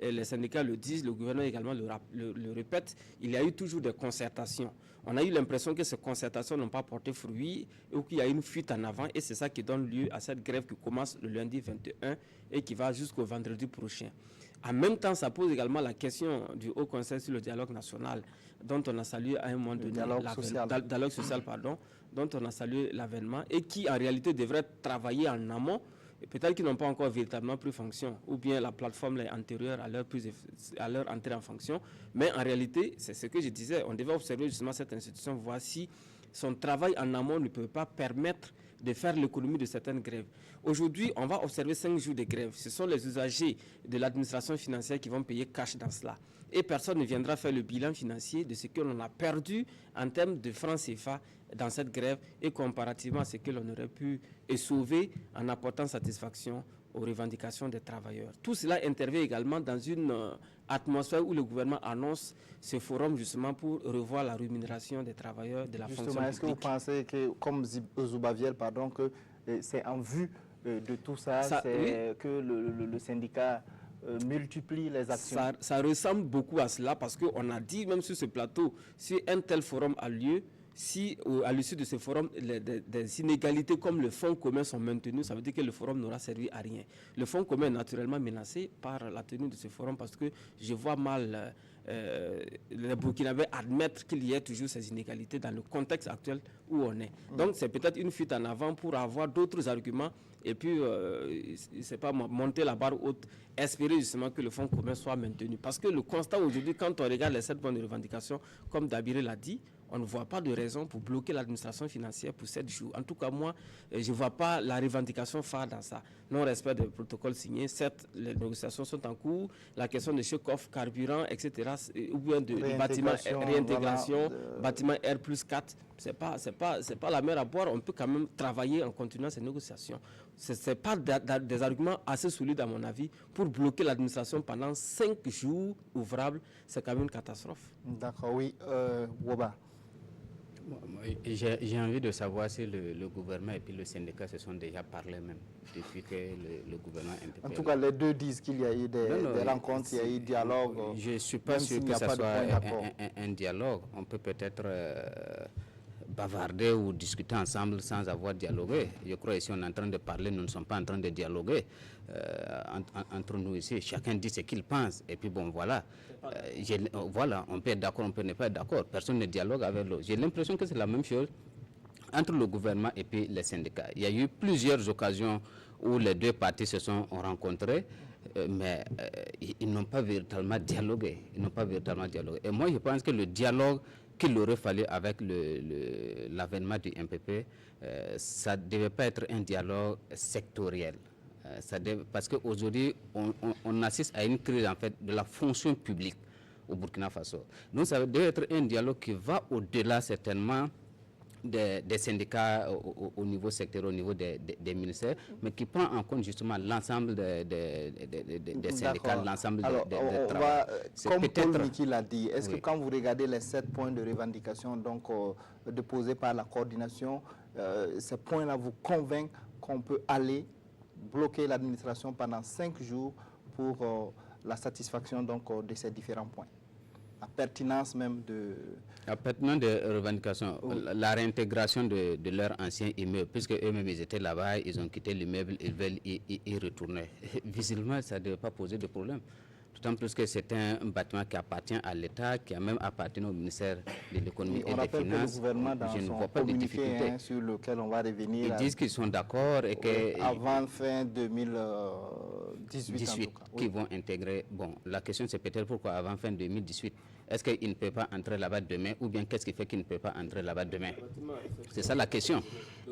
les syndicats le disent, le gouvernement également le répète, il y a eu toujours des concertations. On a eu l'impression que ces concertations n'ont pas porté fruit ou qu'il y a une fuite en avant et c'est ça qui donne lieu à cette grève qui commence le lundi 21 et qui va jusqu'au vendredi prochain. En même temps, ça pose également la question du Haut Conseil sur le dialogue national, dont on a salué à un moment donné dialogue social, dont on a salué l'avènement et qui en réalité devrait travailler en amont. Peut-être qu'ils n'ont pas encore véritablement pris fonction, ou bien la plateforme est antérieure à leur entrée en fonction. Mais en réalité, c'est ce que je disais, on devait observer justement cette institution, voir si son travail en amont ne peut pas permettre de faire l'économie de certaines grèves. Aujourd'hui, on va observer 5 jours de grève. Ce sont les usagers de l'administration financière qui vont payer cash dans cela. Et personne ne viendra faire le bilan financier de ce que l'on a perdu en termes de francs CFA dans cette grève et comparativement à ce que l'on aurait pu sauver en apportant satisfaction aux revendications des travailleurs. Tout cela intervient également dans une atmosphère où le gouvernement annonce ce forum justement pour revoir la rémunération des travailleurs de la fonction publique. Est-ce que vous pensez que, comme Zoubaviel, que c'est en vue de tout ça oui, que le syndicat multiplie les actions? Ça ressemble beaucoup à cela parce qu'on a dit même sur ce plateau, si un tel forum a lieu, si à l'issue de ce forum, des inégalités comme le fonds commun sont maintenues, ça veut dire que le forum n'aura servi à rien. Le fonds commun est naturellement menacé par la tenue de ce forum parce que je vois mal les Burkinabés admettre qu'il y ait toujours ces inégalités dans le contexte actuel où on est. Donc c'est peut-être une fuite en avant pour avoir d'autres arguments et puis, c'est pas monter la barre haute, espérer justement que le fonds commun soit maintenu. Parce que le constat aujourd'hui, quand on regarde les 7 points de revendication, comme Dabiré l'a dit, on ne voit pas de raison pour bloquer l'administration financière pour 7 jours. En tout cas, moi, je ne vois pas la revendication phare dans ça. Non-respect des protocoles signés, certes, les négociations sont en cours, la question de choc-off, carburant, etc., ou bien de bâtiment réintégration, bâtiment R+4, c'est pas la mer à boire. On peut quand même travailler en continuant ces négociations. Ce n'est pas des arguments assez solides, à mon avis, pour bloquer l'administration pendant 5 jours ouvrables. C'est quand même une catastrophe. D'accord, oui. Woba. J'ai envie de savoir si le gouvernement et puis le syndicat se sont déjà parlé même depuis que le gouvernement MPP. En tout cas, les deux disent qu'il y a eu des rencontres, il y a eu dialogue. Je ne suis pas sûr que ce soit un dialogue. On peut peut-être bavarder ou discuter ensemble sans avoir dialogué. Je crois ici on est en train de parler, nous ne sommes pas en train de dialoguer entre nous ici. Chacun dit ce qu'il pense et puis bon voilà. Voilà, on peut être d'accord, on peut ne pas être d'accord. Personne ne dialogue avec l'autre. J'ai l'impression que c'est la même chose entre le gouvernement et puis les syndicats. Il y a eu plusieurs occasions où les deux parties se sont rencontrés, mais ils n'ont pas véritablement dialogué. Et moi, je pense que le dialogue qu'il aurait fallu avec l'avènement du MPP, ça ne devait pas être un dialogue sectoriel. Parce qu'aujourd'hui, on assiste à une crise en fait, de la fonction publique au Burkina Faso. Donc ça devait être un dialogue qui va au-delà certainement des syndicats au niveau sectoriel, au niveau des ministères, mais qui prend en compte justement l'ensemble des syndicats, l'ensemble des travailleurs. Comme Paul Miki l'a dit, est-ce que quand vous regardez les 7 points de revendication donc, déposés par la coordination, ces points-là vous convainquent qu'on peut aller bloquer l'administration pendant 5 jours pour la satisfaction donc, de ces différents points. La pertinence même de... La pertinence des revendications, la réintégration de leur ancien immeuble, puisque eux-mêmes ils étaient là-bas, ils ont quitté l'immeuble, ils veulent y retourner. Visiblement, ça ne devait pas poser de problème. D'autant plus que c'est un bâtiment qui appartient à l'État, qui a même appartenu au ministère de l'économie et des finances. On rappelle que le gouvernement, dans je ne son vois pas de communiqué difficulté. sur lequel on va revenir... Ils disent qu'ils sont d'accord et que... avant fin 2018 en tout cas. Qui vont intégrer... Bon, la question c'est peut-être pourquoi avant fin 2018. Est-ce qu'il ne peut pas entrer là-bas demain ou bien qu'est-ce qui fait qu'il ne peut pas entrer là-bas demain? C'est ça la question.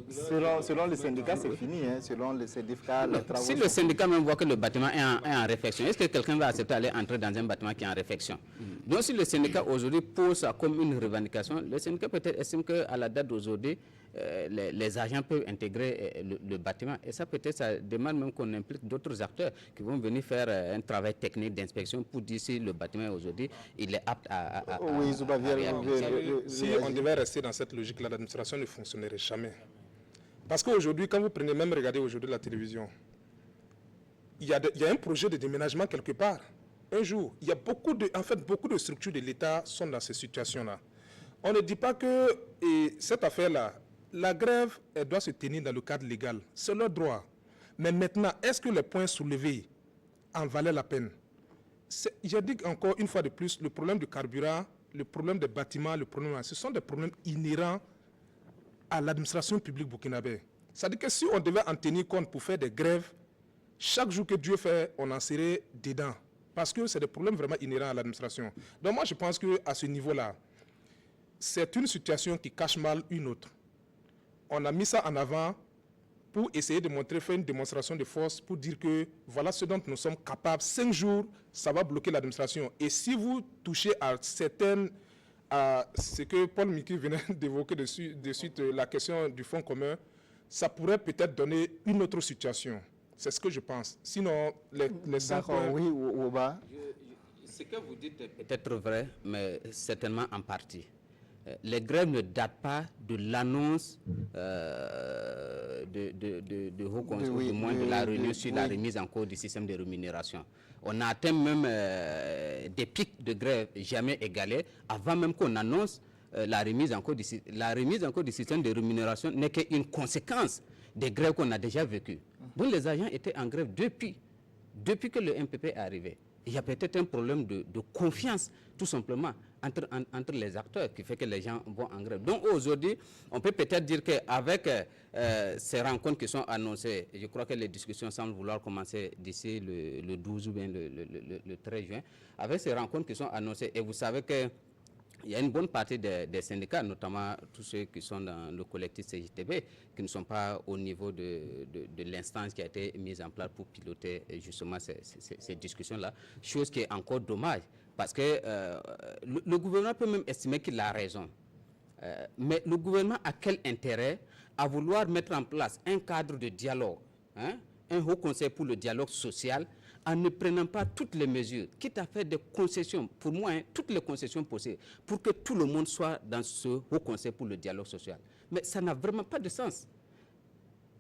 Selon les syndicats, c'est fini. Hein. Selon les syndicats, les travaux... Si le syndicat même voit que le bâtiment est en réfection, est-ce que quelqu'un va accepter d'aller entrer dans un bâtiment qui est en réfection? Donc si le syndicat aujourd'hui pose ça comme une revendication, le syndicat peut-être estime qu'à la date d'aujourd'hui, les agents peuvent intégrer le bâtiment. Et ça peut-être, ça demande même qu'on implique d'autres acteurs qui vont venir faire un travail technique d'inspection pour dire si le bâtiment aujourd'hui, il est apte à si on devait rester dans cette logique-là, l'administration ne fonctionnerait jamais. Parce qu'aujourd'hui, quand vous prenez, même regardez aujourd'hui la télévision, il y a un projet de déménagement quelque part. Un jour, il y a beaucoup de structures de l'État sont dans ces situations-là. On ne dit pas que cette affaire-là, la grève, elle doit se tenir dans le cadre légal. C'est leur droit. Mais maintenant, est-ce que les points soulevés en valaient la peine? Je dis encore une fois de plus, le problème du carburant, le problème des bâtiments, ce sont des problèmes inhérents à l'administration publique burkinabé. C'est-à-dire que si on devait en tenir compte pour faire des grèves, chaque jour que Dieu fait, on en serait dedans. Parce que c'est des problèmes vraiment inhérents à l'administration. Donc moi, je pense qu'à ce niveau-là, c'est une situation qui cache mal une autre. On a mis ça en avant pour essayer de montrer, faire une démonstration de force, pour dire que voilà ce dont nous sommes capables. 5 jours, ça va bloquer l'administration. Et si vous touchez à ce que Paul Miki venait d'évoquer de suite, la question du fonds commun, ça pourrait peut-être donner une autre situation. C'est ce que je pense. Sinon, les 5 points... Oui, Ouba. Ce que vous dites est peut-être vrai, mais certainement en partie. Les grèves ne datent pas de l'annonce de Haut Conseil, ou du moins de la réunion sur la remise en cause du système de rémunération. On a atteint même des pics de grève jamais égalés avant même qu'on annonce la remise en cause du système. La remise en cause du système de rémunération n'est qu'une conséquence des grèves qu'on a déjà vécues. Donc les agents étaient en grève depuis que le MPP est arrivé. Il y a peut-être un problème de confiance, tout simplement, entre les acteurs qui fait que les gens vont en grève. Donc aujourd'hui, on peut peut-être dire qu'avec ces rencontres qui sont annoncées, je crois que les discussions semblent vouloir commencer d'ici le 12 ou bien le 13 juin, avec ces rencontres qui sont annoncées, et vous savez que il y a une bonne partie des syndicats, notamment tous ceux qui sont dans le collectif CJTB, qui ne sont pas au niveau de l'instance qui a été mise en place pour piloter justement ces discussions-là. Chose qui est encore dommage, parce que le gouvernement peut même estimer qu'il a raison. Mais le gouvernement a quel intérêt à vouloir mettre en place un cadre de dialogue, un haut conseil pour le dialogue social, en ne prenant pas toutes les mesures, quitte à faire des concessions, pour moi, toutes les concessions possibles, pour que tout le monde soit dans ce haut conseil pour le dialogue social. Mais ça n'a vraiment pas de sens.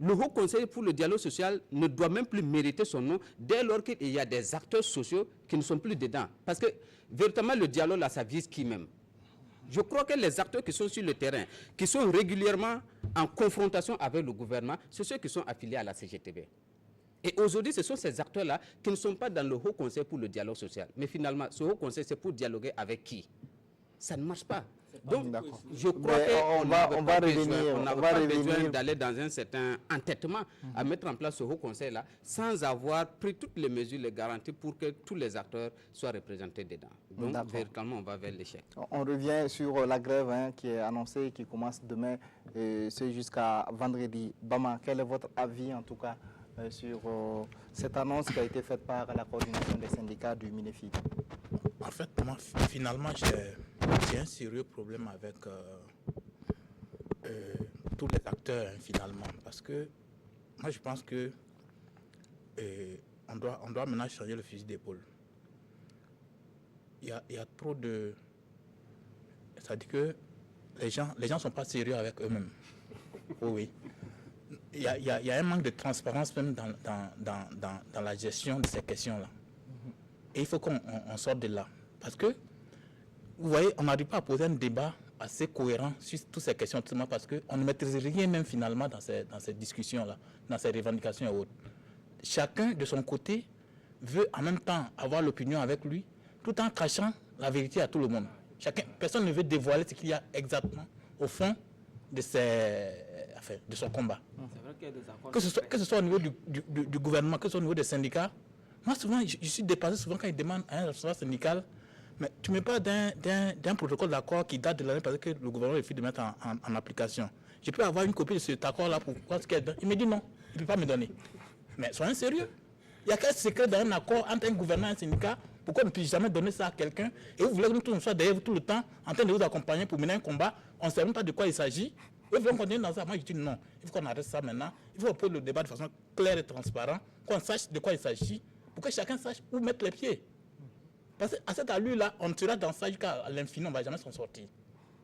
Le haut conseil pour le dialogue social ne doit même plus mériter son nom dès lors qu'il y a des acteurs sociaux qui ne sont plus dedans. Parce que, véritablement, le dialogue, là, ça vise qui même? Je crois que les acteurs qui sont sur le terrain, qui sont régulièrement en confrontation avec le gouvernement, c'est ceux qui sont affiliés à la CGTB. Et aujourd'hui, ce sont ces acteurs-là qui ne sont pas dans le Haut Conseil pour le dialogue social. Mais finalement, ce Haut Conseil, c'est pour dialoguer avec qui? Ça ne marche pas. Donc, je crois qu'on n'a pas besoin d'aller dans un certain entêtement à mettre en place ce Haut Conseil-là sans avoir pris toutes les mesures, les garanties pour que tous les acteurs soient représentés dedans. Donc, véritablement, on va vers l'échec. On revient sur la grève qui est annoncée, qui commence demain, c'est jusqu'à vendredi. Bama, quel est votre avis en tout cas sur cette annonce qui a été faite par la coordination des syndicats du MINEFI? En fait, moi, finalement, j'ai un sérieux problème avec tous les acteurs, finalement, parce que moi, je pense que on doit maintenant changer le fusil d'épaule. Il y a trop de... C'est-à-dire que les gens ne sont pas sérieux avec eux-mêmes. Oui. Il y a un manque de transparence même dans la gestion de ces questions-là. Et il faut qu'on sorte de là. Parce que, vous voyez, on n'arrive pas à poser un débat assez cohérent sur toutes ces questions, parce qu'on ne maîtrise rien même finalement dans ces discussions-là, dans ces revendications et autres. Chacun, de son côté, veut en même temps avoir l'opinion avec lui, tout en cachant la vérité à tout le monde. Personne ne veut dévoiler ce qu'il y a exactement au fond de son combat. C'est vrai qu'il y a des accords. Que ce soit au niveau du gouvernement, que ce soit au niveau des syndicats. Moi, souvent, je suis dépassé souvent quand ils demandent à un responsable syndical, mais tu ne mets pas d'un protocole d'accord qui date de l'année passée que le gouvernement refuse de mettre en application. Je peux avoir une copie de cet accord-là pour voir ce qu'il y a dedans. Il me dit non, il ne peut pas me donner. Mais soyez sérieux. Il y a quel secret dans un accord entre un gouvernement et un syndicat? Pourquoi on ne peut jamais donner ça à quelqu'un? Et vous voulez que nous tous soyons derrière vous tout le temps, en train de vous accompagner pour mener un combat. On ne sait même pas de quoi il s'agit. Vous voulez continuer dans ça? Moi, je dis non. Il faut qu'on arrête ça maintenant. Il faut poser le débat de façon claire et transparente, qu'on sache de quoi il s'agit, pour que chacun sache où mettre les pieds. Parce qu'à cette allure-là, on sera dans ça jusqu'à l'infini, on ne va jamais s'en sortir.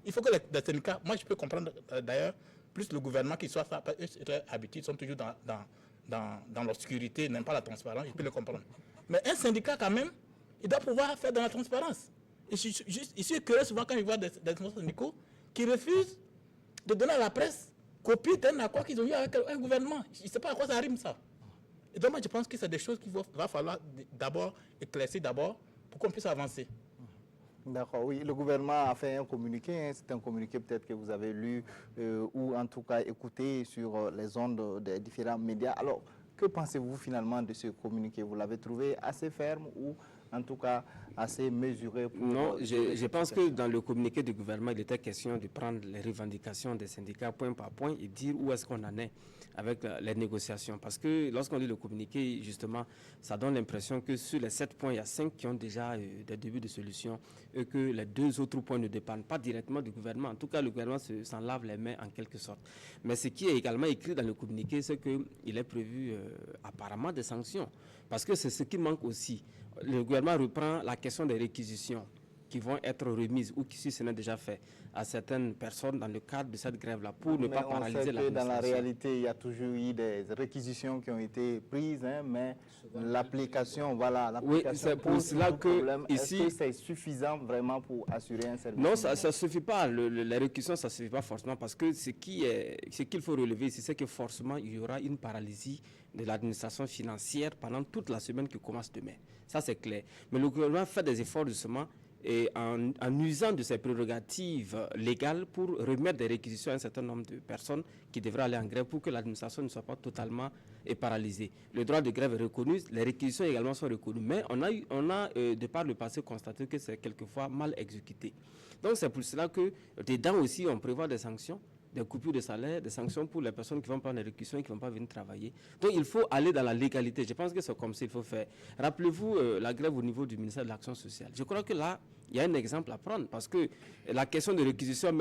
Il faut que les syndicats, moi je peux comprendre d'ailleurs, plus le gouvernement qui soit ça, parce qu'eux sont habitués, ils sont toujours dans l'obscurité, n'aiment pas la transparence, je peux le comprendre. Mais un syndicat quand même, il doit pouvoir faire dans la transparence. Et je suis curieux souvent quand je vois des syndicaux qui refusent de donner à la presse copie d'un accord qu'ils ont eu avec un gouvernement. Je ne sais pas à quoi ça rime ça. Et donc moi je pense que c'est des choses qu'il va falloir d'abord éclaircir d'abord pour qu'on puisse avancer. D'accord, oui. Le gouvernement a fait un communiqué, c'est un communiqué peut-être que vous avez lu ou en tout cas écouté sur les ondes des différents médias. Alors, que pensez-vous finalement de ce communiqué? Vous l'avez trouvé assez ferme ou en tout cas assez mesuré? Non, je pense que dans le communiqué du gouvernement, il était question de prendre les revendications des syndicats point par point et dire où est-ce qu'on en est avec les négociations. Parce que lorsqu'on lit le communiqué, justement, ça donne l'impression que sur les 7 points, il y a 5 qui ont déjà des débuts de solution et que les 2 autres points ne dépendent pas directement du gouvernement. En tout cas, le gouvernement s'en lave les mains en quelque sorte. Mais ce qui est également écrit dans le communiqué, c'est qu'il est prévu apparemment des sanctions. Parce que c'est ce qui manque aussi. Le gouvernement reprend la question des réquisitions qui vont être remises ou qui, si ce n'est déjà fait, à certaines personnes dans le cadre de cette grève-là pour ne pas paralyser la dans la réalité, il y a toujours eu des réquisitions qui ont été prises, hein, mais l'application, voilà. Oui, c'est pour cela que ici... Est-ce que c'est suffisant vraiment pour assurer un service? Non, ça ne suffit pas. Les réquisitions, ça ne suffit pas forcément parce que ce qu'il faut relever ici, c'est que forcément, il y aura une paralysie de l'administration financière pendant toute la semaine qui commence demain. Ça, c'est clair. Mais le gouvernement fait des efforts justement et en usant de ses prérogatives légales pour remettre des réquisitions à un certain nombre de personnes qui devraient aller en grève pour que l'administration ne soit pas totalement paralysée. Le droit de grève est reconnu, les réquisitions également sont reconnues, mais on a de par le passé constaté que c'est quelquefois mal exécuté. Donc c'est pour cela que dedans aussi on prévoit des sanctions, des coupures de salaire, des sanctions pour les personnes qui vont prendre des réquisitions et qui ne vont pas venir travailler. Donc il faut aller dans la légalité. Je pense que c'est comme ça qu'il faut faire. Rappelez-vous la grève au niveau du ministère de l'Action sociale. Je crois que là, il y a un exemple à prendre parce que la question de réquisition,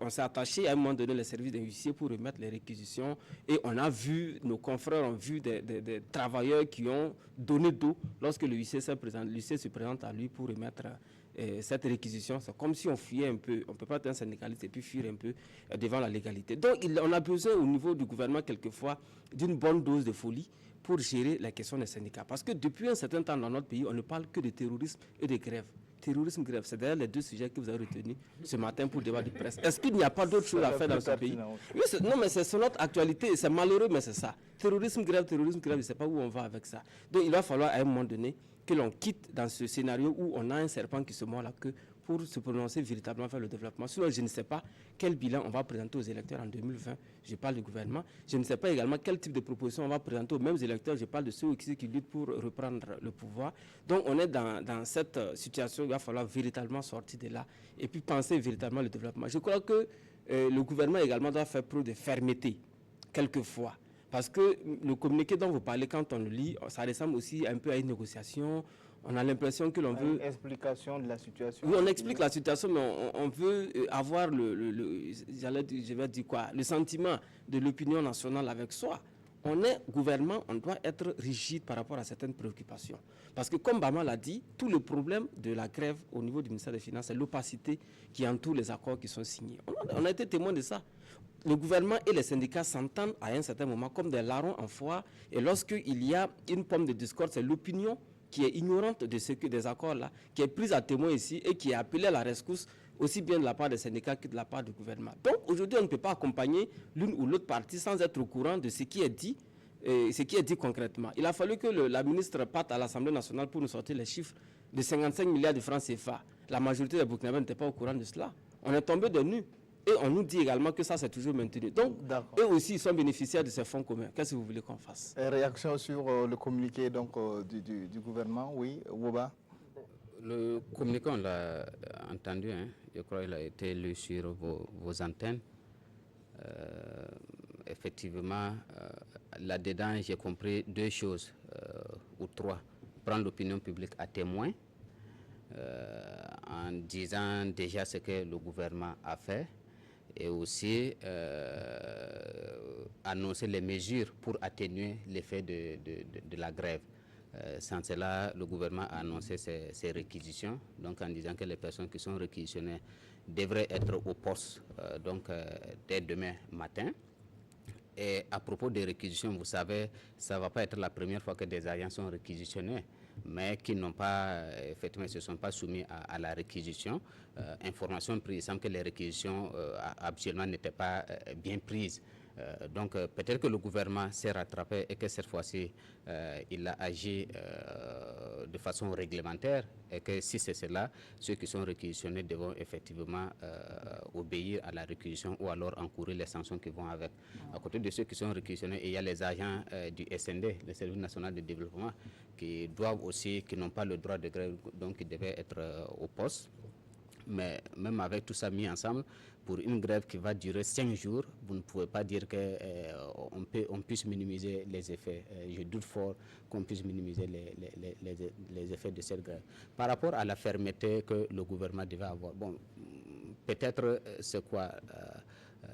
on s'est attaché à un moment donné les services d'un huissier pour remettre les réquisitions et on a vu, nos confrères ont vu des travailleurs qui ont donné dos lorsque le huissier se présente à lui pour remettre cette réquisition. C'est comme si on fuyait un peu. On ne peut pas être un syndicaliste et puis fuir un peu devant la légalité. Donc on a besoin au niveau du gouvernement quelquefois d'une bonne dose de folie pour gérer la question des syndicats. Parce que depuis un certain temps dans notre pays, on ne parle que de terrorisme et de grève. Terrorisme, grève, c'est d'ailleurs les 2 sujets que vous avez retenus ce matin pour le débat de presse. Est-ce qu'il n'y a pas d'autre chose à faire dans ce pays? Oui, non, mais c'est notre actualité, c'est malheureux, mais c'est ça. Terrorisme, grève, je ne sais pas où on va avec ça. Donc il va falloir à un moment donné que l'on quitte dans ce scénario où on a un serpent qui se mord la queue pour se prononcer véritablement vers le développement. Sinon, je ne sais pas quel bilan on va présenter aux électeurs en 2020. Je parle du gouvernement. Je ne sais pas également quel type de proposition on va présenter aux mêmes électeurs. Je parle de ceux qui luttent pour reprendre le pouvoir. Donc, on est dans cette situation. Il va falloir véritablement sortir de là et puis penser véritablement le développement. Je crois que le gouvernement également doit faire preuve de fermeté, quelquefois. Parce que le communiqué dont vous parlez, quand on le lit, ça ressemble aussi un peu à une négociation. On a l'impression que l'on veut... Une explication de la situation. Oui, on explique la situation, mais on veut avoir le sentiment de l'opinion nationale avec soi. On est gouvernement, on doit être rigide par rapport à certaines préoccupations. Parce que comme Bama l'a dit, tout le problème de la grève au niveau du ministère des Finances, c'est l'opacité qui entoure les accords qui sont signés. On a été témoin de ça. le gouvernement et les syndicats s'entendent à un certain moment comme des larrons en foire, et lorsqu'il y a une pomme de discorde, c'est l'opinion qui est ignorante de ce que des accords-là, qui est prise à témoin ici et qui est appelée à la rescousse aussi bien de la part des syndicats que de la part du gouvernement. Donc aujourd'hui, on ne peut pas accompagner l'une ou l'autre partie sans être au courant de ce qui est dit, concrètement. Il a fallu que la ministre parte à l'Assemblée nationale pour nous sortir les chiffres de 55 milliards de francs CFA. La majorité des Burkinabés n'étaient pas au courant de cela. On est tombé de nu. Et on nous dit également que ça, c'est toujours maintenu. Donc, eux aussi, ils sont bénéficiaires de ces fonds communs. Qu'est-ce que vous voulez qu'on fasse? Réaction sur le communiqué donc, du gouvernement, oui, Woba? Le communiqué, on l'a entendu, hein. Je crois qu'il a été lu sur vos antennes. Effectivement, là-dedans, j'ai compris deux choses, ou trois. Prendre l'opinion publique à témoin, en disant déjà ce que le gouvernement a fait, et aussi annoncer les mesures pour atténuer l'effet de la grève. Sans cela, le gouvernement a annoncé ses réquisitions, donc en disant que les personnes qui sont réquisitionnées devraient être au poste dès demain matin. Et à propos des réquisitions, vous savez, ça ne va pas être la première fois que des agents sont réquisitionnés, mais qui n'ont pas, effectivement, ne se sont pas soumis à la réquisition. Information prise, il semble que les réquisitions habituellement n'étaient pas bien prises. Donc peut-être que le gouvernement s'est rattrapé et que cette fois-ci, il a agi de façon réglementaire, et que si c'est cela, ceux qui sont réquisitionnés devront effectivement obéir à la réquisition ou alors encourir les sanctions qui vont avec. À côté de ceux qui sont réquisitionnés, il y a les agents du SND, le Service national de développement, qui doivent aussi, qui n'ont pas le droit de grève, donc qui devaient être au poste. Mais même avec tout ça mis ensemble, pour une grève qui va durer 5 jours, vous ne pouvez pas dire qu'on puisse minimiser les effets. Je doute fort qu'on puisse minimiser les effets de cette grève. Par rapport à la fermeté que le gouvernement devait avoir, bon, peut-être c'est quoi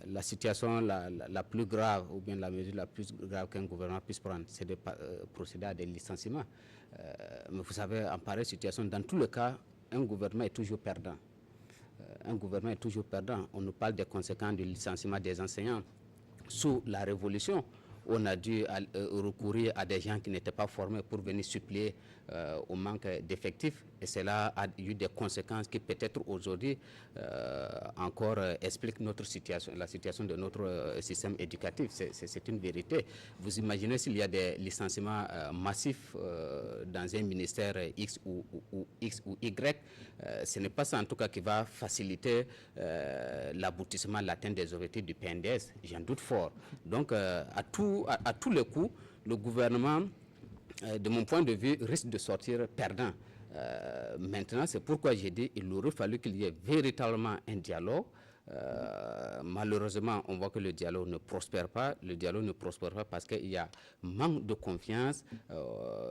la situation la plus grave, ou bien la mesure la plus grave qu'un gouvernement puisse prendre, c'est de procéder à des licenciements. Mais vous savez, en pareille situation, dans tous les cas, un gouvernement est toujours perdant. Un gouvernement est toujours perdant. On nous parle des conséquences du licenciement des enseignants. Sous la Révolution, on a dû recourir à des gens qui n'étaient pas formés pour venir suppléer au manque d'effectifs. Et cela a eu des conséquences qui peut-être aujourd'hui encore expliquent notre situation, la situation de notre système éducatif. C'est une vérité. Vous imaginez s'il y a des licenciements massifs dans un ministère X ou Y, ce n'est pas ça en tout cas qui va faciliter l'aboutissement, l'atteinte des objectifs du PNDS. J'en doute fort. Donc à tous les coups, le gouvernement, de mon point de vue, risque de sortir perdant. Maintenant, c'est pourquoi j'ai dit qu'il aurait fallu qu'il y ait véritablement un dialogue. Malheureusement, on voit que le dialogue ne prospère pas. Le dialogue ne prospère pas parce qu'il y a manque de confiance,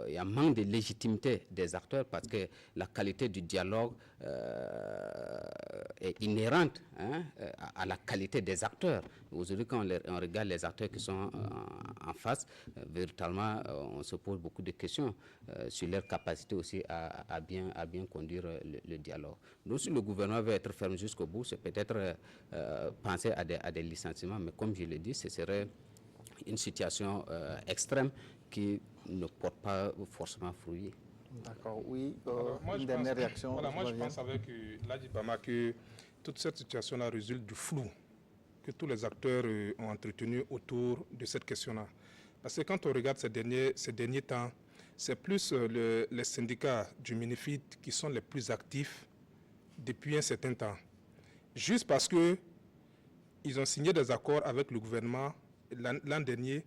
il y a manque de légitimité des acteurs, parce que la qualité du dialogue est inhérente à la qualité des acteurs. Aujourd'hui, quand on regarde les acteurs qui sont en face, véritablement, on se pose beaucoup de questions sur leur capacité aussi à bien conduire le dialogue. Donc, si le gouvernement veut être ferme jusqu'au bout, c'est peut-être penser à des licenciements, mais comme je l'ai dit, ce serait une situation extrême qui ne porte pas forcément fruit. D'accord, oui. Une dernière réaction. Voilà, moi je pense avec Ladi Bama que toute cette situation-là résulte du flou que tous les acteurs ont entretenu autour de cette question-là. Parce que quand on regarde ces derniers temps, c'est plus les syndicats du Minifit qui sont les plus actifs depuis un certain temps. Juste parce qu'ils ont signé des accords avec le gouvernement l'an dernier,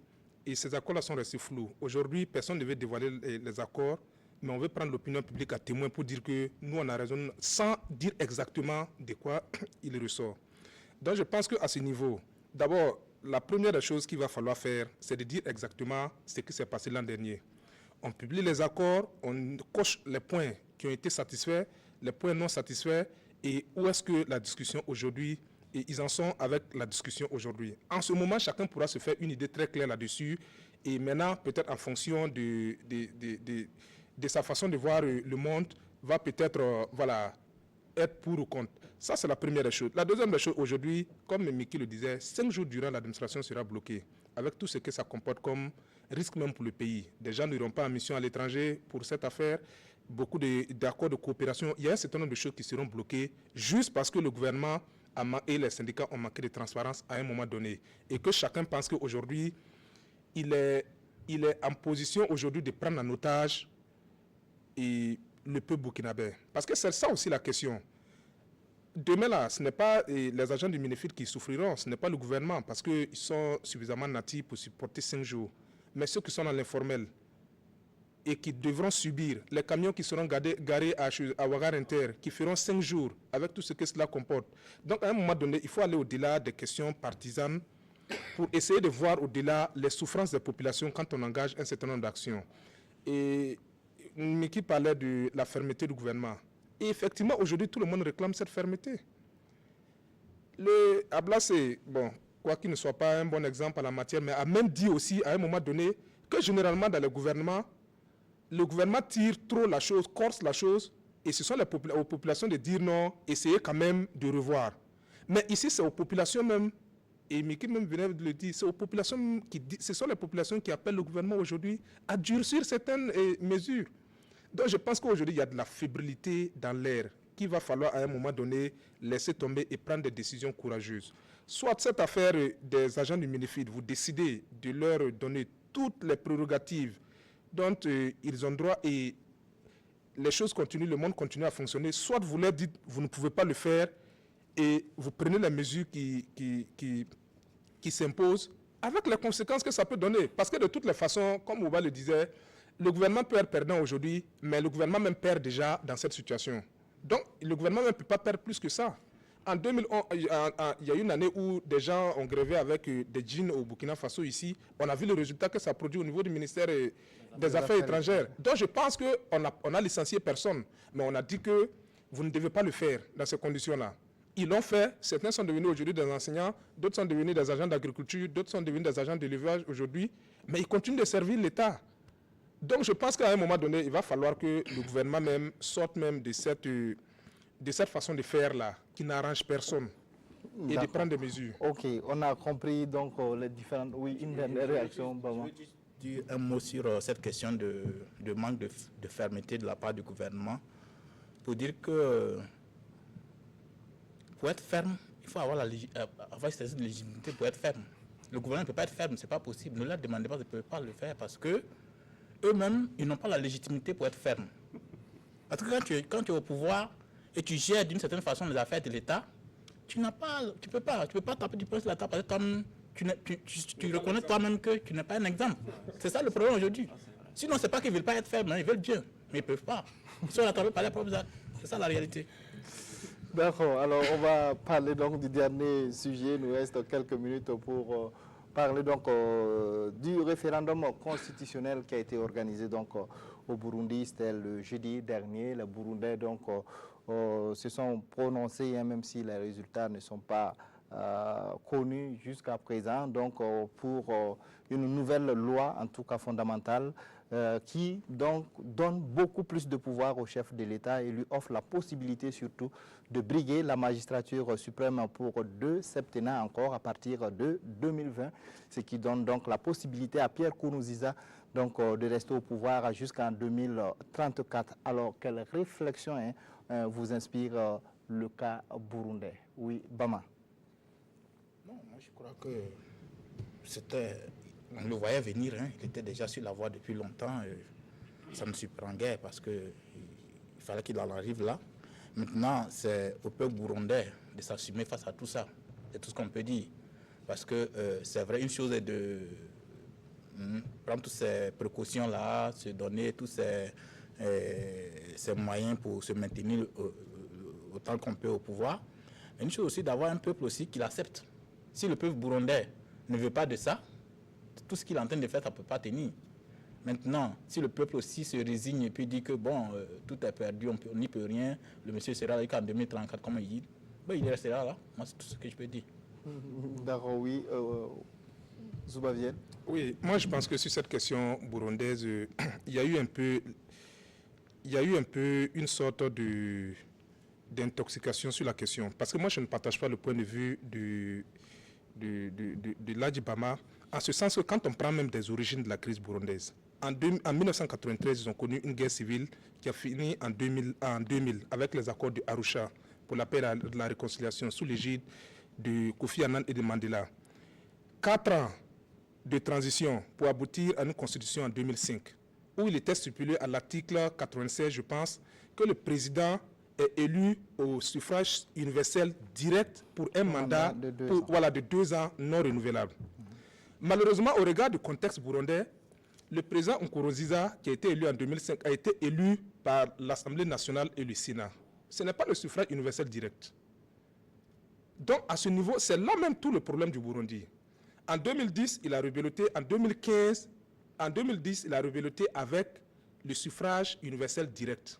et ces accords-là sont restés flous. Aujourd'hui, personne ne veut dévoiler les accords, mais on veut prendre l'opinion publique à témoin pour dire que nous, on a raison, sans dire exactement de quoi il ressort. Donc je pense qu'à ce niveau, d'abord, la première des choses qu'il va falloir faire, c'est de dire exactement ce qui s'est passé l'an dernier. On publie les accords, on coche les points qui ont été satisfaits, les points non satisfaits, et où est-ce que la discussion aujourd'hui, et ils en sont avec la discussion aujourd'hui. En ce moment, chacun pourra se faire une idée très claire là-dessus, et maintenant, peut-être en fonction de sa façon de voir le monde, va peut-être être pour ou contre. Ça, c'est la première des choses. La deuxième des choses, aujourd'hui, comme Miki le disait, 5 jours durant, l'administration sera bloquée, avec tout ce que ça comporte comme risque même pour le pays. Des gens n'iront pas en mission à l'étranger pour cette affaire. Beaucoup d'accords de coopération. Il y a un certain nombre de choses qui seront bloquées juste parce que le gouvernement et les syndicats ont manqué de transparence à un moment donné. Et que chacun pense qu'aujourd'hui, il est en position aujourd'hui de prendre en otage et le peuple burkinabé. Parce que c'est ça aussi la question. Demain, là, ce n'est pas les agents du Minefid qui souffriront, ce n'est pas le gouvernement, parce qu'ils sont suffisamment natifs pour supporter 5 jours. Mais ceux qui sont dans l'informel et qui devront subir, les camions qui seront garés à Ouagar Inter, qui feront 5 jours, avec tout ce que cela comporte. Donc, à un moment donné, il faut aller au-delà des questions partisanes pour essayer de voir au-delà les souffrances des populations quand on engage un certain nombre d'actions. Et Miki parlait de la fermeté du gouvernement. Et effectivement, aujourd'hui, tout le monde réclame cette fermeté. Le Ablassé, bon, quoi qu'il ne soit pas un bon exemple en la matière, mais a même dit aussi à un moment donné que généralement dans le gouvernement tire trop la chose, corse la chose, et ce sont aux populations de dire non, essayez quand même de revoir. Mais ici, c'est aux populations même, et Miki même venait de le dire, c'est aux populations ce sont les populations qui appellent le gouvernement aujourd'hui à durcir certaines mesures. Donc je pense qu'aujourd'hui, il y a de la fébrilité dans l'air qu'il va falloir à un moment donné laisser tomber et prendre des décisions courageuses. Soit cette affaire des agents du Minefid, vous décidez de leur donner toutes les prérogatives dont ils ont droit et les choses continuent, le monde continue à fonctionner. Soit vous leur dites, vous ne pouvez pas le faire et vous prenez les mesures qui s'imposent avec les conséquences que ça peut donner. Parce que de toutes les façons, comme Ouba le disait, le gouvernement peut être perdant aujourd'hui, mais le gouvernement même perd déjà dans cette situation. Donc, le gouvernement ne peut pas perdre plus que ça. En 2011, il y a eu une année où des gens ont grévé avec des jeans au Burkina Faso ici. On a vu le résultat que ça produit au niveau du ministère des Affaires étrangères. Donc, je pense qu'on a licencié personne, mais on a dit que vous ne devez pas le faire dans ces conditions-là. Ils l'ont fait. Certains sont devenus aujourd'hui des enseignants, d'autres sont devenus des agents d'agriculture, d'autres sont devenus des agents d'élevage aujourd'hui, mais ils continuent de servir l'État. Donc, je pense qu'à un moment donné, il va falloir que le gouvernement même sorte même de cette façon de faire-là, qui n'arrange personne, et de prendre des mesures. Ok, on a compris donc les différentes... Oui, une dernière réaction, Bama. Je veux juste dire un mot sur cette question de manque de fermeté de la part du gouvernement, pour dire que pour être ferme, il faut avoir cette légitimité pour être ferme. Le gouvernement ne peut pas être ferme, ce n'est pas possible. Ne leur demandez pas, ils ne peuvent pas le faire parce que eux-mêmes, ils n'ont pas la légitimité pour être fermes. Parce que quand tu es au pouvoir et tu gères d'une certaine façon les affaires de l'État, tu peux pas taper du poing sur la table parce que tu reconnais toi-même que tu n'es pas un exemple. C'est ça le problème aujourd'hui. Sinon, ce n'est pas qu'ils ne veulent pas être fermes, hein, ils veulent bien, mais ils ne peuvent pas. Ils sont attrapés par les propres actes. C'est ça la réalité. D'accord, alors on va parler donc du dernier sujet. Il nous reste quelques minutes pour parler donc du référendum constitutionnel qui a été organisé donc au Burundi. C'était le jeudi dernier. Les Burundais donc se sont prononcés, hein, même si les résultats ne sont pas connus jusqu'à présent, donc pour une nouvelle loi, en tout cas fondamentale, qui donc donne beaucoup plus de pouvoir au chef de l'État et lui offre la possibilité surtout de briguer la magistrature suprême pour 2 septennats encore à partir de 2020, ce qui donne donc la possibilité à Pierre Kourouziza donc de rester au pouvoir jusqu'en 2034. Alors, quelle réflexion vous inspire le cas burundais? Oui, Bama. Non, moi je crois que on le voyait venir, hein. Il était déjà sur la voie depuis longtemps. Ça me surprend guère parce qu'il fallait qu'il en arrive là. Maintenant, c'est au peuple burundais de s'assumer face à tout ça. C'est tout ce qu'on peut dire. Parce que c'est vrai, une chose est de prendre toutes ces précautions-là, se donner tous ces moyens pour se maintenir autant qu'on peut au pouvoir. Mais une chose aussi d'avoir un peuple aussi qui l'accepte. Si le peuple burundais ne veut pas de ça, tout ce qu'il est en train de faire, ça ne peut pas tenir. Maintenant, si le peuple aussi se résigne et puis dit que bon, tout est perdu, on n'y peut rien, le monsieur sera là jusqu'en 2034, comme il dit, ben, il restera là. Moi, c'est tout ce que je peux dire. D'accord, oui. Zoubavienne. Oui, moi je pense que sur cette question burundaise, il y a eu un peu une sorte d'intoxication sur la question. Parce que moi, je ne partage pas le point de vue de Ladji Bama, en ce sens que quand on prend même des origines de la crise burundaise, en 1993, ils ont connu une guerre civile qui a fini en 2000 avec les accords de Arusha pour la paix et la réconciliation sous l'égide de Kofi Annan et de Mandela. 4 ans de transition pour aboutir à une constitution en 2005, où il était stipulé à l'article 96, je pense, que le président est élu au suffrage universel direct pour un mandat de 2 ans non renouvelable. Malheureusement, au regard du contexte burundais, le président Nkurunziza, qui a été élu en 2005, a été élu par l'Assemblée nationale et le Sénat. Ce n'est pas le suffrage universel direct. Donc, à ce niveau, c'est là même tout le problème du Burundi. En 2010, il a rebelloté. En 2010, il a rebelloté avec le suffrage universel direct,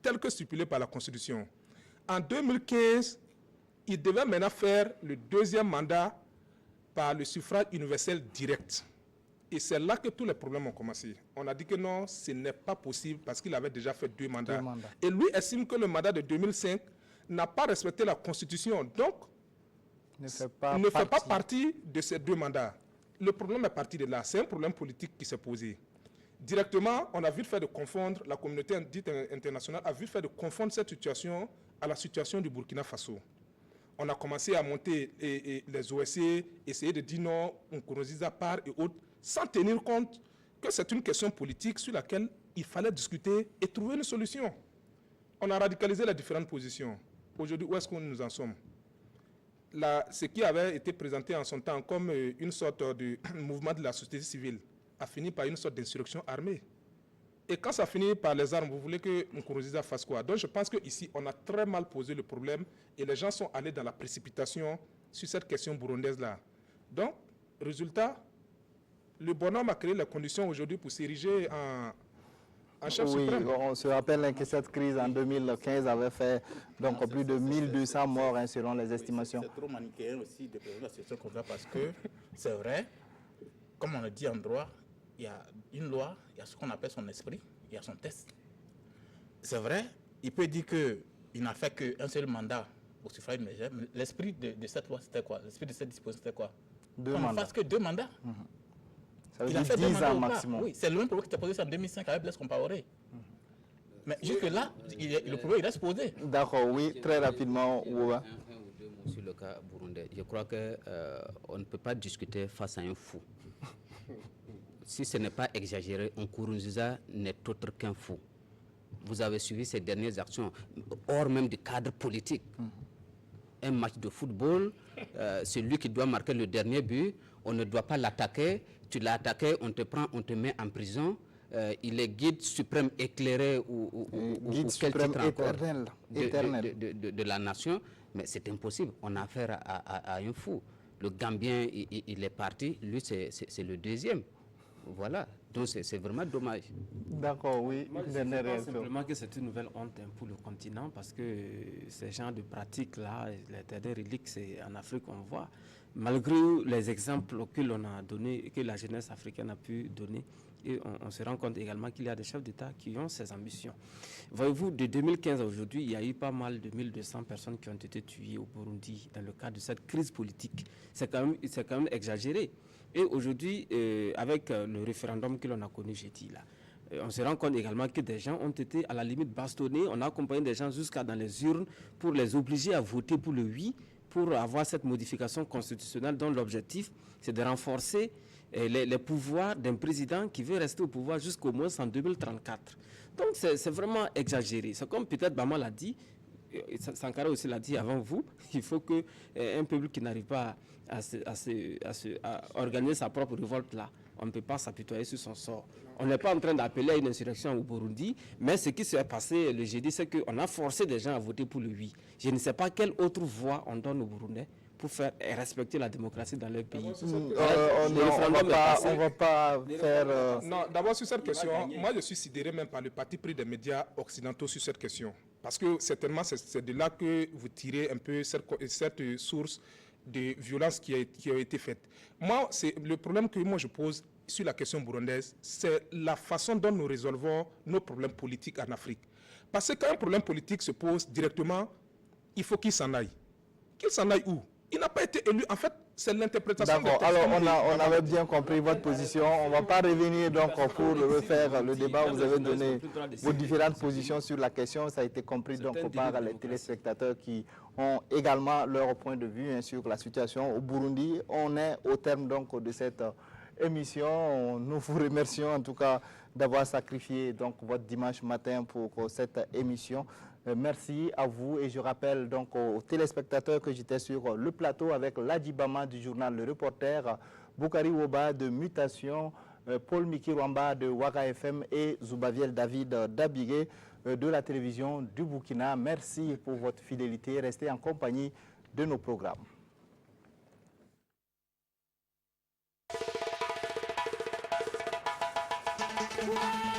tel que stipulé par la Constitution. En 2015, il devait maintenant faire le 2e mandat par le suffrage universel direct. Et c'est là que tous les problèmes ont commencé. On a dit que non, ce n'est pas possible parce qu'il avait déjà fait 2 mandats. Et lui estime que le mandat de 2005 n'a pas respecté la Constitution. Donc, ne fait pas partie de ces 2 mandats. Le problème est parti de là. C'est un problème politique qui s'est posé. Directement, on a vite fait de confondre, la communauté dite internationale a vite fait de confondre cette situation à la situation du Burkina Faso. On a commencé à monter les OSCE, essayer de dire non, Nkurunziza part et autres, sans tenir compte que c'est une question politique sur laquelle il fallait discuter et trouver une solution. On a radicalisé les différentes positions. Aujourd'hui, où est-ce que nous en sommes? Ce qui avait été présenté en son temps comme une sorte de mouvement de la société civile a fini par une sorte d'insurrection armée. Et quand ça finit par les armes, vous voulez que Nkurunziza fasse quoi? Donc je pense qu'ici, on a très mal posé le problème et les gens sont allés dans la précipitation sur cette question burundaise-là. Donc, résultat, le bonhomme a créé les conditions aujourd'hui pour s'ériger en chef suprême. On se rappelle que cette crise en 2015 avait fait donc plus de 1200 morts selon les estimations. C'est trop manichéen aussi de présenter la situation comme ça parce que c'est vrai, comme on le dit en droit, il y a une loi, il y a ce qu'on appelle son esprit, il y a son test. C'est vrai, il peut dire qu'il n'a fait qu'un seul mandat au suffrage universel, mais l'esprit de cette loi, c'était quoi? L'esprit de cette disposition, c'était quoi? 2 qu'on mandats. ne fasse que 2 mandats. Ça veut Il a dire fait 10 ans maximum. Oui, c'est le même problème qui était posé en 2005 avec Blaise Compaoré. Mais jusque-là, le problème, il reste posé. D'accord, oui, très rapidement. Un ou 2 mots sur le cas burundais. Je crois qu'on ne peut pas discuter face à un fou. Si ce n'est pas exagéré, Nkurunziza n'est autre qu'un fou. Vous avez suivi ses dernières actions, hors même du cadre politique. Un match de football, c'est lui qui doit marquer le dernier but, on ne doit pas l'attaquer, tu l'as attaqué, on te prend, on te met en prison. Il est guide suprême éclairé ou guide quel suprême titre encore éternel. De la nation, mais c'est impossible, on a affaire à un fou. Le Gambien, il est parti, lui c'est le 2e. Voilà, donc c'est vraiment dommage. D'accord, oui. Moi, je pense simplement que c'est une nouvelle honte pour le continent parce que ces genres de pratiques-là, les dernières reliques, c'est en Afrique qu'on voit. Malgré les exemples que l'on a donnés, que la jeunesse africaine a pu donner, et on se rend compte également qu'il y a des chefs d'État qui ont ces ambitions. Voyez-vous, de 2015 à aujourd'hui, il y a eu pas mal de 1200 personnes qui ont été tuées au Burundi dans le cadre de cette crise politique. C'est quand même exagéré. Et aujourd'hui, avec le référendum que l'on a connu jeudi, là, on se rend compte également que des gens ont été à la limite bastonnés. On a accompagné des gens jusqu'à dans les urnes pour les obliger à voter pour le oui, pour avoir cette modification constitutionnelle dont l'objectif, c'est de renforcer les pouvoirs d'un président qui veut rester au pouvoir jusqu'au moins en 2034. Donc c'est vraiment exagéré. C'est comme peut-être Bama l'a dit, Sankara aussi l'a dit avant vous, il faut qu'un peuple qui n'arrive pas à organiser sa propre révolte là, on ne peut pas s'apitoyer sur son sort. On n'est pas en train d'appeler à une insurrection au Burundi, mais ce qui s'est passé le jeudi, c'est qu'on a forcé des gens à voter pour le oui. Je ne sais pas quelle autre voie on donne aux Burundais pour faire respecter la démocratie dans leur pays. On ne va pas faire... Non, d'abord sur cette question, moi je suis sidéré même par le parti pris des médias occidentaux sur cette question. Parce que certainement c'est de là que vous tirez un peu cette source de violences qui ont été faites. Moi, c'est le problème que moi je pose sur la question burundaise, c'est la façon dont nous résolvons nos problèmes politiques en Afrique. Parce que quand un problème politique se pose directement, il faut qu'il s'en aille. Qu'il s'en aille où? Il n'a pas été élu. En fait, c'est l'interprétation. D'accord. Alors, on avait bien compris votre position. On ne va pas revenir donc pour refaire le débat. Vous avez donné vos différentes positions sur la question. Ça a été compris donc par les téléspectateurs qui ont également leur point de vue sur la situation au Burundi. On est au terme donc de cette émission. Nous vous remercions en tout cas d'avoir sacrifié donc votre dimanche matin pour cette émission. Merci à vous et je rappelle donc aux téléspectateurs que j'étais sur le plateau avec Ladjibama du journal Le Reporter, Boukari Woba de Mutation, Paul Mikirwamba de Waga FM et Zoubaviel David d'Abigué de la télévision du Burkina. Merci pour votre fidélité. Restez en compagnie de nos programmes. Wow.